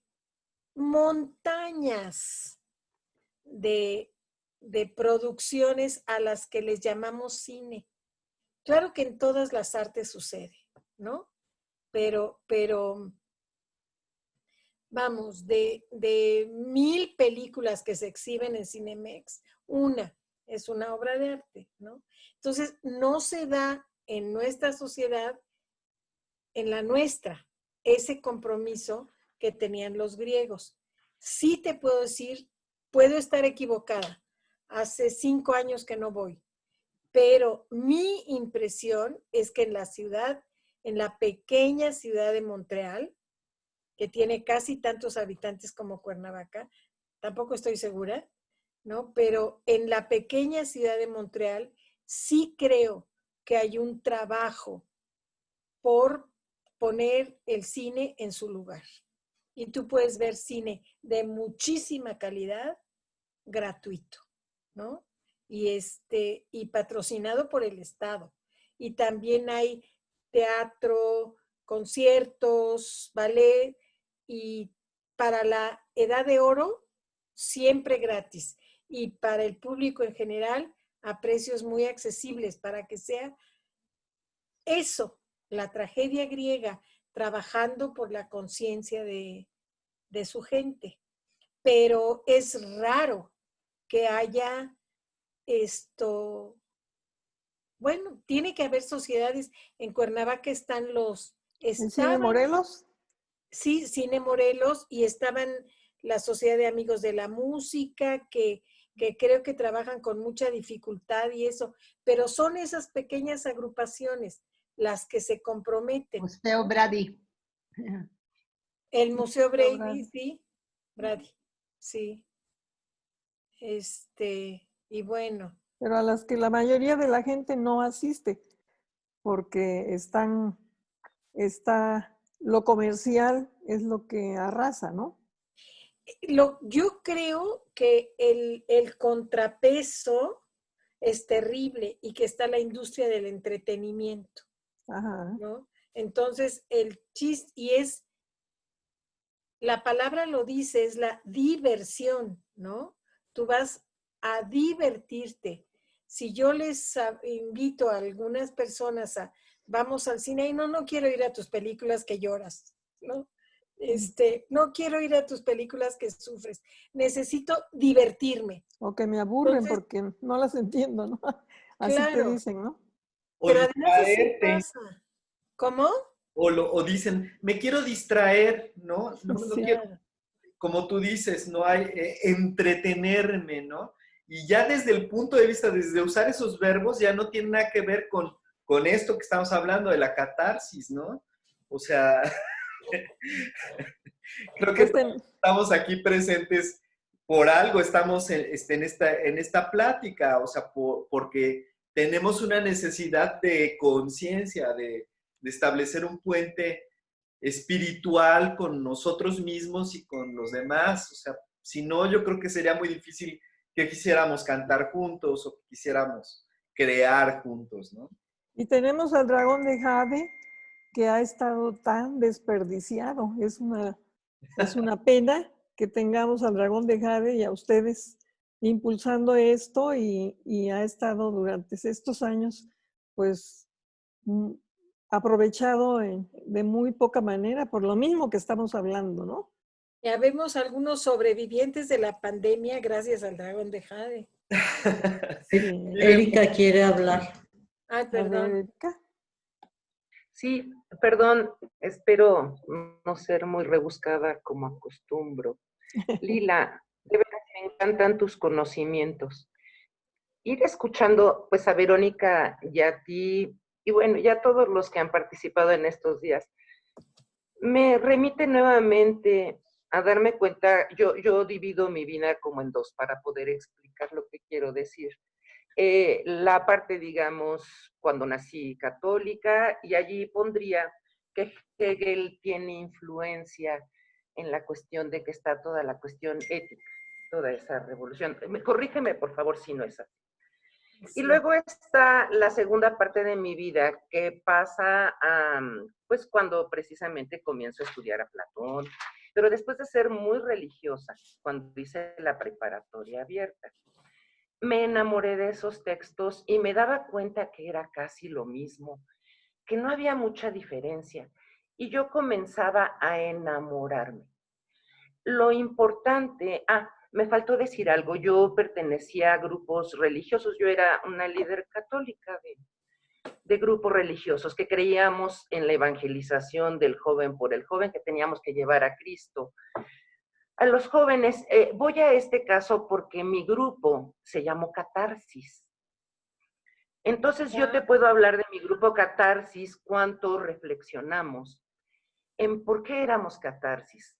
montañas de producciones a las que les llamamos cine. Claro que en todas las artes sucede, ¿no? Pero vamos, de 1000 películas que se exhiben en Cinemex, una es una obra de arte, ¿no? Entonces, no se da en nuestra sociedad, en la nuestra, ese compromiso que tenían los griegos. Sí te puedo decir, puedo estar equivocada, hace 5 años que no voy, pero mi impresión es que en la ciudad, en la pequeña ciudad de Montreal, que tiene casi tantos habitantes como Cuernavaca, tampoco estoy segura, ¿no? Pero en la pequeña ciudad de Montreal sí creo que hay un trabajo por poner el cine en su lugar. Y tú puedes ver cine de muchísima calidad gratuito, ¿no? Y patrocinado por el Estado. Y también hay teatro, conciertos, ballet, y para la edad de oro, siempre gratis. Y para el público en general, a precios muy accesibles, para que sea eso, la tragedia griega, trabajando por la conciencia de su gente. Pero es raro que haya bueno, tiene que haber sociedades. En Cuernavaca están ¿En Cine Morelos? Sí, Cine Morelos, y estaban la Sociedad de Amigos de la Música, que creo que trabajan con mucha dificultad y eso, pero son esas pequeñas agrupaciones las que se comprometen. Museo Brady. El Museo Brady, sí, Brady, sí. Y bueno. Pero a las que la mayoría de la gente no asiste, porque lo comercial es lo que arrasa, ¿no? Yo creo que el contrapeso es terrible y que está la industria del entretenimiento, Ajá. ¿no? Entonces, el chiste, la palabra lo dice, es la diversión, ¿no? Tú vas a divertirte. Si yo les invito a algunas personas vamos al cine y no quiero ir a tus películas que lloras, ¿no? No quiero ir a tus películas que sufres. Necesito divertirme. O que me aburren. Entonces, porque no las entiendo, ¿no? Así claro, te dicen, ¿no? Pero además así pasa. ¿Cómo? O dicen, me quiero distraer, ¿no? No sí, quiero, como tú dices, no hay entretenerme, ¿no? Y ya desde el punto de vista, desde usar esos verbos, ya no tiene nada que ver con esto que estamos hablando de la catarsis, ¿no? O sea, creo que estamos aquí presentes por algo, estamos en esta plática, o sea, porque tenemos una necesidad de conciencia, de establecer un puente espiritual con nosotros mismos y con los demás. O sea, si no, yo creo que sería muy difícil que quisiéramos cantar juntos o que quisiéramos crear juntos, ¿no? Y tenemos al dragón de Jade, que ha estado tan desperdiciado. Es una pena que tengamos al dragón de Jade y a ustedes impulsando esto y ha estado durante estos años, pues, aprovechado de muy poca manera, por lo mismo que estamos hablando, ¿no? Ya vemos algunos sobrevivientes de la pandemia gracias al dragón de Jade. Sí. Erika quiere hablar. Ay, A ver, perdón. Erika. Sí, perdón, espero no ser muy rebuscada como acostumbro. Lila, de veras me encantan tus conocimientos. Ir escuchando pues a Verónica y a ti, y bueno, ya a todos los que han participado en estos días, me remite nuevamente a darme cuenta, yo divido mi vida como en dos para poder explicar lo que quiero decir. La parte, digamos, cuando nací católica, y allí pondría que Hegel tiene influencia en la cuestión de que está toda la cuestión ética, toda esa revolución. Corrígeme, por favor, si no es así. Y luego está la segunda parte de mi vida que pasa pues cuando precisamente comienzo a estudiar a Platón, pero después de ser muy religiosa, cuando hice la preparatoria abierta. Me enamoré de esos textos y me daba cuenta que era casi lo mismo, que no había mucha diferencia. Y yo comenzaba a enamorarme. Lo importante, me faltó decir algo, yo pertenecía a grupos religiosos, yo era una líder católica de grupos religiosos que creíamos en la evangelización del joven por el joven, que teníamos que llevar a Cristo a los jóvenes. Voy a este caso porque mi grupo se llamó Catarsis. Entonces yo te puedo hablar de mi grupo Catarsis, cuánto reflexionamos en por qué éramos Catarsis.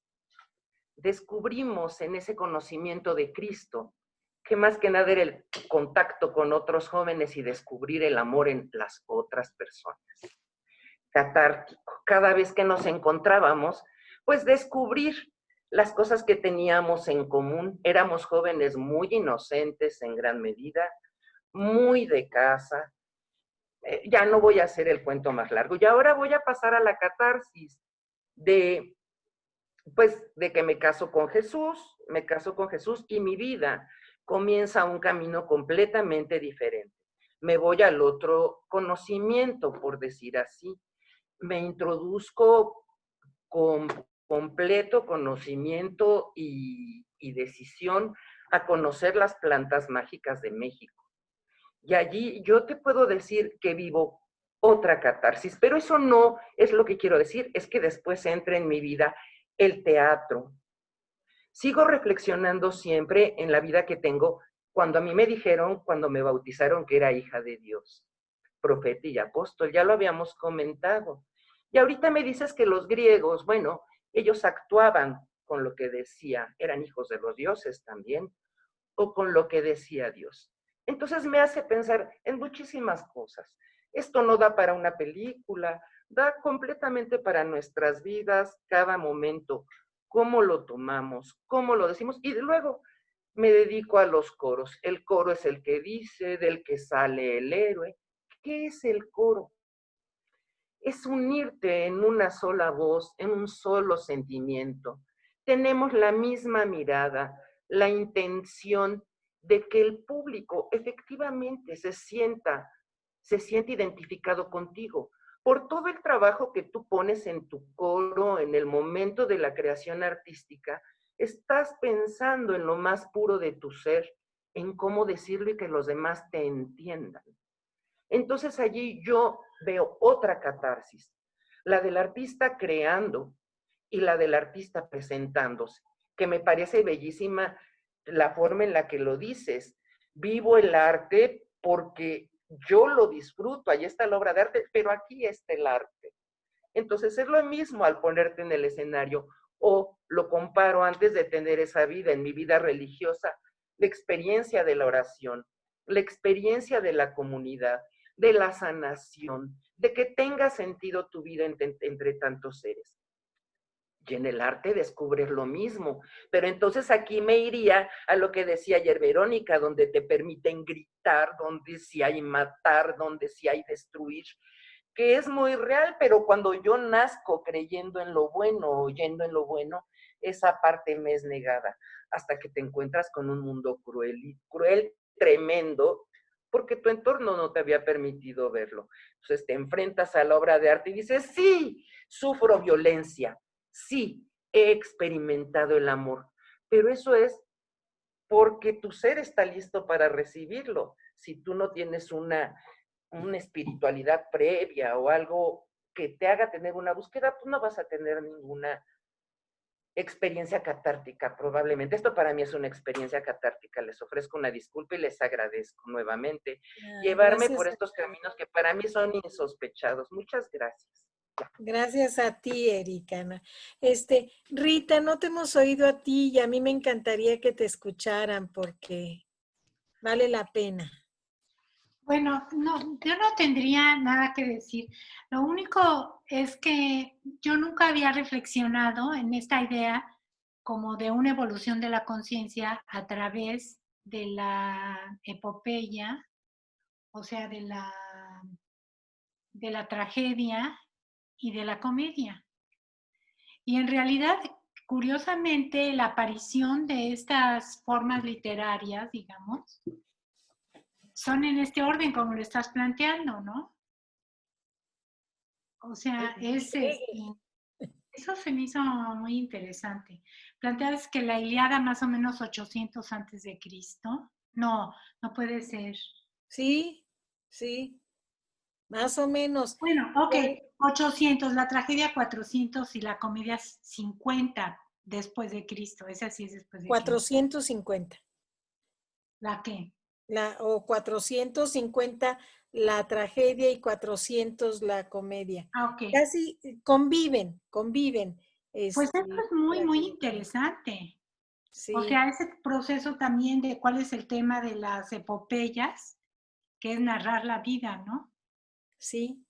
Descubrimos en ese conocimiento de Cristo que más que nada era el contacto con otros jóvenes y descubrir el amor en las otras personas. Catártico. Cada vez que nos encontrábamos, pues descubrir las cosas que teníamos en común. Éramos jóvenes muy inocentes en gran medida, muy de casa. Ya no voy a hacer el cuento más largo. Y ahora voy a pasar a la catarsis de que me caso con Jesús y mi vida comienza un camino completamente diferente. Me voy al otro conocimiento, por decir así. Me introduzco con completo conocimiento y decisión a conocer las plantas mágicas de México. Y allí yo te puedo decir que vivo otra catarsis, pero eso no es lo que quiero decir, es que después entra en mi vida el teatro. Sigo reflexionando siempre en la vida que tengo cuando a mí me dijeron, cuando me bautizaron, que era hija de Dios, profeta y apóstol, ya lo habíamos comentado. Y ahorita me dices que los griegos, bueno, ellos actuaban con lo que decía, eran hijos de los dioses también, o con lo que decía Dios. Entonces me hace pensar en muchísimas cosas. Esto no da para una película, da completamente para nuestras vidas, cada momento, cómo lo tomamos, cómo lo decimos, y luego me dedico a los coros. El coro es el que dice, del que sale el héroe. ¿Qué es el coro? Es unirte en una sola voz, en un solo sentimiento. Tenemos la misma mirada, la intención de que el público efectivamente se siente identificado contigo. Por todo el trabajo que tú pones en tu coro, en el momento de la creación artística, estás pensando en lo más puro de tu ser, en cómo decirlo y que los demás te entiendan. Entonces allí yo veo otra catarsis, la del artista creando y la del artista presentándose, que me parece bellísima la forma en la que lo dices. Vivo el arte porque yo lo disfruto, ahí está la obra de arte, pero aquí está el arte. Entonces es lo mismo al ponerte en el escenario, o lo comparo antes de tener esa vida, en mi vida religiosa, la experiencia de la oración, la experiencia de la comunidad, de la sanación, de que tenga sentido tu vida entre tantos seres. Y en el arte descubres lo mismo. Pero entonces aquí me iría a lo que decía ayer Verónica, donde te permiten gritar, donde sí hay matar, donde sí hay destruir, que es muy real, pero cuando yo nazco creyendo en lo bueno, oyendo en lo bueno, esa parte me es negada, hasta que te encuentras con un mundo cruel, tremendo, porque tu entorno no te había permitido verlo. Entonces te enfrentas a la obra de arte y dices, sí, sufro violencia, sí, he experimentado el amor, pero eso es porque tu ser está listo para recibirlo. Si tú no tienes una espiritualidad previa o algo que te haga tener una búsqueda, pues no vas a tener ninguna experiencia catártica, probablemente. Esto para mí es una experiencia catártica. Les ofrezco una disculpa y les agradezco nuevamente llevarme por estos caminos que para mí son insospechados. Muchas gracias. Gracias a ti, Erika. Rita, no te hemos oído a ti y a mí me encantaría que te escucharan porque vale la pena. Bueno, no, yo no tendría nada que decir. Lo único es que yo nunca había reflexionado en esta idea como de una evolución de la conciencia a través de la epopeya, o sea, de la tragedia y de la comedia. Y en realidad, curiosamente, la aparición de estas formas literarias, digamos, son en este orden como lo estás planteando, ¿no? O sea, eso se me hizo muy interesante. Planteas que la Ilíada más o menos 800 antes de Cristo. No, no puede ser. Sí, más o menos. Bueno, ok, 800, la tragedia 400 y la comedia 50 después de Cristo. Esa sí es después de 450. Cristo. ¿La qué? O 450 la tragedia y 400 la comedia. Ah, ok. Casi conviven. Pues eso es muy, muy interesante. Sí. O sea, ese proceso también de cuál es el tema de las epopeyas, que es narrar la vida, ¿no? Sí.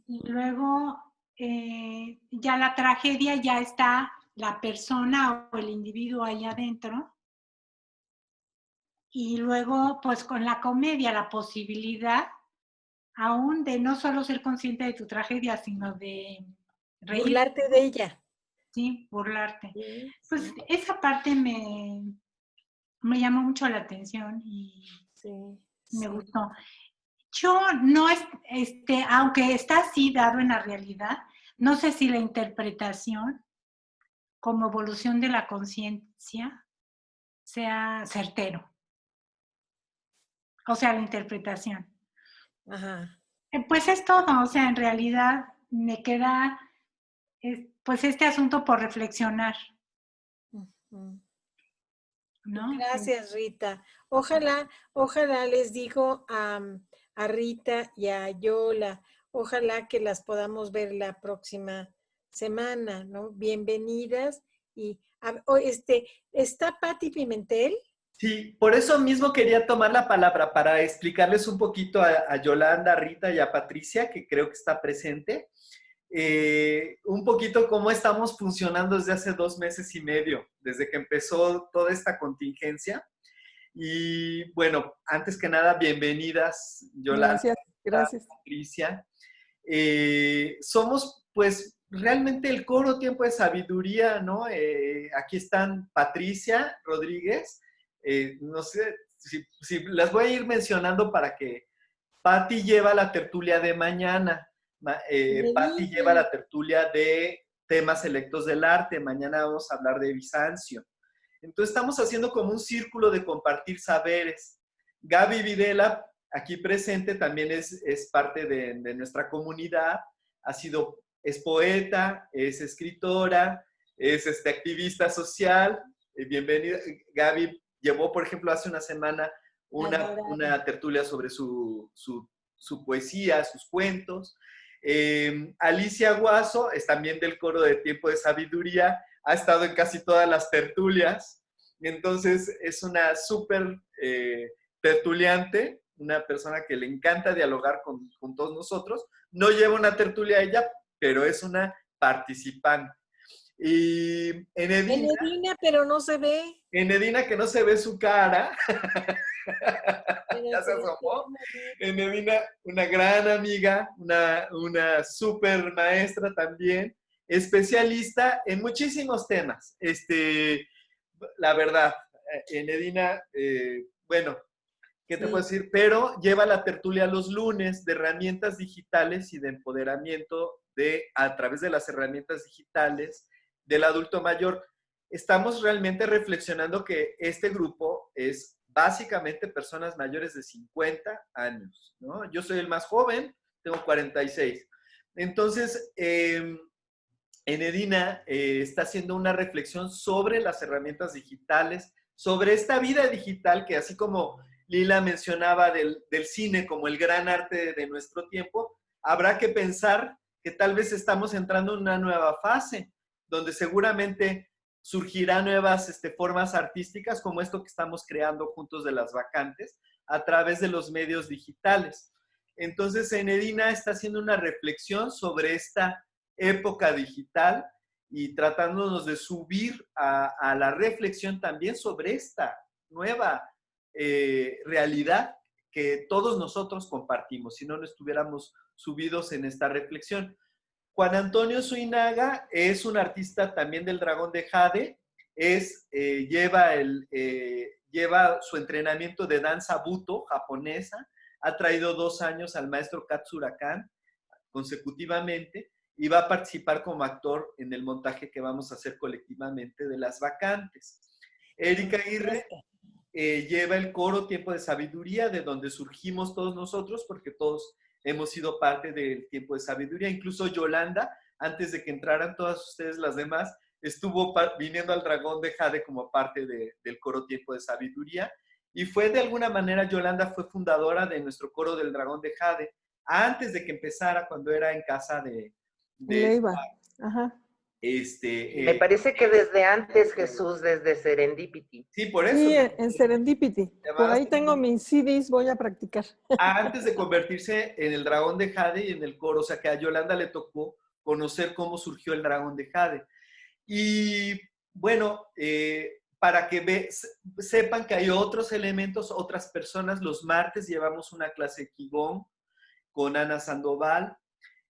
Y luego ya la tragedia ya está la persona o el individuo ahí adentro. Y luego, pues con la comedia, la posibilidad aún de no solo ser consciente de tu tragedia, sino de reír. Burlarte de ella. Sí, burlarte. Sí, pues esa parte me llamó mucho la atención y me gustó. Yo no, aunque está así dado en la realidad, no sé si la interpretación como evolución de la conciencia sea certero. O sea, la interpretación. Ajá. Pues es todo, o sea, en realidad me queda pues este asunto por reflexionar. ¿No? Gracias, Rita. Ojalá les digo a Rita y a Yola, ojalá que las podamos ver la próxima semana, ¿no? Bienvenidas. Y ¿está Patti Pimentel? Sí, por eso mismo quería tomar la palabra para explicarles un poquito a Yolanda, a Rita y a Patricia, que creo que está presente, un poquito cómo estamos funcionando desde hace 2 meses y medio, desde que empezó toda esta contingencia. Y bueno, antes que nada, bienvenidas, Yolanda, Gracias. Patricia. Somos, pues, realmente el coro Tiempo de Sabiduría, ¿no? Aquí están Patricia Rodríguez. No sé si las voy a ir mencionando para que Patti lleva la tertulia de mañana. Patti lleva la tertulia de temas selectos del arte. Mañana vamos a hablar de Bizancio. Entonces estamos haciendo como un círculo de compartir saberes. Gaby Videla, aquí presente, también es parte de nuestra comunidad. Es poeta, es escritora, es activista social. Bienvenida. Gaby llevó, por ejemplo, hace una semana una tertulia sobre su poesía, sus cuentos. Alicia Guaso es también del coro de Tiempo de Sabiduría, ha estado en casi todas las tertulias, entonces es una súper tertuliante, una persona que le encanta dialogar con todos nosotros. No lleva una tertulia ella, pero es una participante. Y Enedina, pero no se ve. Enedina, que no se ve su cara. Ya se asomó. Enedina, una gran amiga, una súper maestra también, especialista en muchísimos temas. La verdad, Enedina, bueno, ¿qué te puedo decir? Pero lleva la tertulia los lunes de herramientas digitales y de empoderamiento a través de las herramientas digitales del adulto mayor. estamos realmente reflexionando que este grupo es básicamente personas mayores de 50 años, ¿no? Yo soy el más joven, tengo 46. Entonces, Enedina está haciendo una reflexión sobre las herramientas digitales, sobre esta vida digital que, así como Lila mencionaba del cine como el gran arte de nuestro tiempo, habrá que pensar que tal vez estamos entrando en una nueva fase, donde seguramente surgirán nuevas formas artísticas como esto que estamos creando juntos de las vacantes a través de los medios digitales. Entonces, Enedina está haciendo una reflexión sobre esta época digital y tratándonos de subir a la reflexión también sobre esta nueva realidad que todos nosotros compartimos, si no, no estuviéramos subidos en esta reflexión. Juan Antonio Suinaga es un artista también del Dragón de Jade, lleva su entrenamiento de danza Buto japonesa, ha traído 2 años al maestro Katsura Kan consecutivamente y va a participar como actor en el montaje que vamos a hacer colectivamente de Las Vacantes. Erika Aguirre lleva el coro Tiempo de Sabiduría, de donde surgimos todos nosotros, porque todos hemos sido parte del Tiempo de Sabiduría. Incluso Yolanda, antes de que entraran todas ustedes las demás, estuvo viniendo al Dragón de Jade como parte del coro Tiempo de Sabiduría. Y fue de alguna manera, Yolanda fue fundadora de nuestro coro del Dragón de Jade, antes de que empezara, cuando era en casa de Leiva. Ajá. Me parece que desde antes, Jesús, desde Serendipity. Sí, por eso. Sí, en Serendipity. Por ahí tengo mis CDs, voy a practicar. Antes de convertirse en el Dragón de Jade y en el coro, o sea que a Yolanda le tocó conocer cómo surgió el Dragón de Jade. Y bueno, para que sepan que hay otros elementos, otras personas, los martes llevamos una clase de Qigong con Ana Sandoval.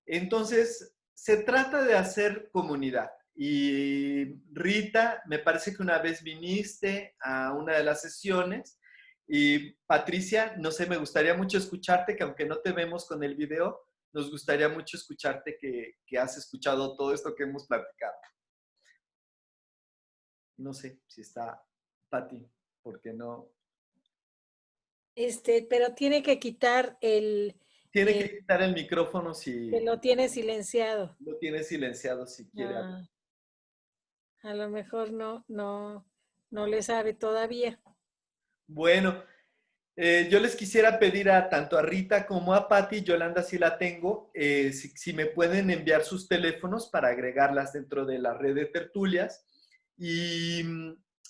Entonces, se trata de hacer comunidad. Y Rita, me parece que una vez viniste a una de las sesiones. Y Patricia, no sé, me gustaría mucho escucharte, que aunque no te vemos con el video, nos gustaría mucho escucharte que has escuchado todo esto que hemos platicado. No sé si está Pati, ¿por qué no? Pero tiene que quitar Tiene que quitar el micrófono si... Que lo tiene silenciado. Lo tiene silenciado si quiere. A lo mejor no le sabe todavía. Bueno, yo les quisiera pedir tanto a Rita como a Pati, Yolanda sí la tengo, si me pueden enviar sus teléfonos para agregarlas dentro de la red de tertulias. Y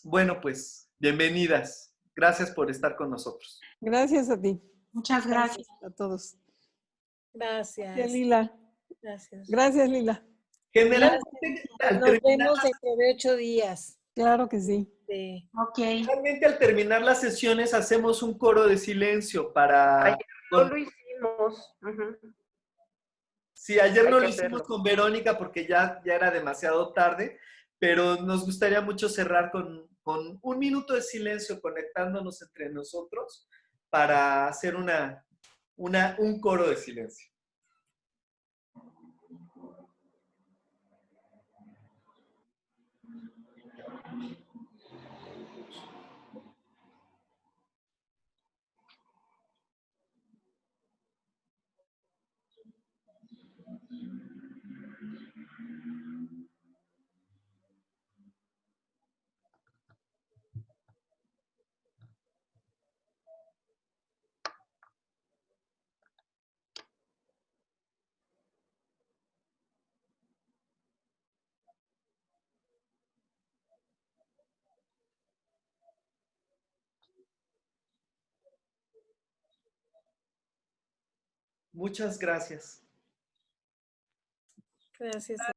bueno, pues bienvenidas. Gracias por estar con nosotros. Gracias a ti. Muchas gracias a todos. Gracias. Gracias, Lila. Gracias. Gracias, Lila. Generalmente, nos vemos dentro de 8 días. Claro que sí. Sí. Ok. Realmente al terminar las sesiones hacemos un coro de silencio para... Ayer no lo hicimos. Sí, ayer no lo hicimos con Verónica porque ya era demasiado tarde, pero nos gustaría mucho cerrar con 1 minuto de silencio conectándonos entre nosotros para hacer un coro de silencio. Muchas gracias. Gracias.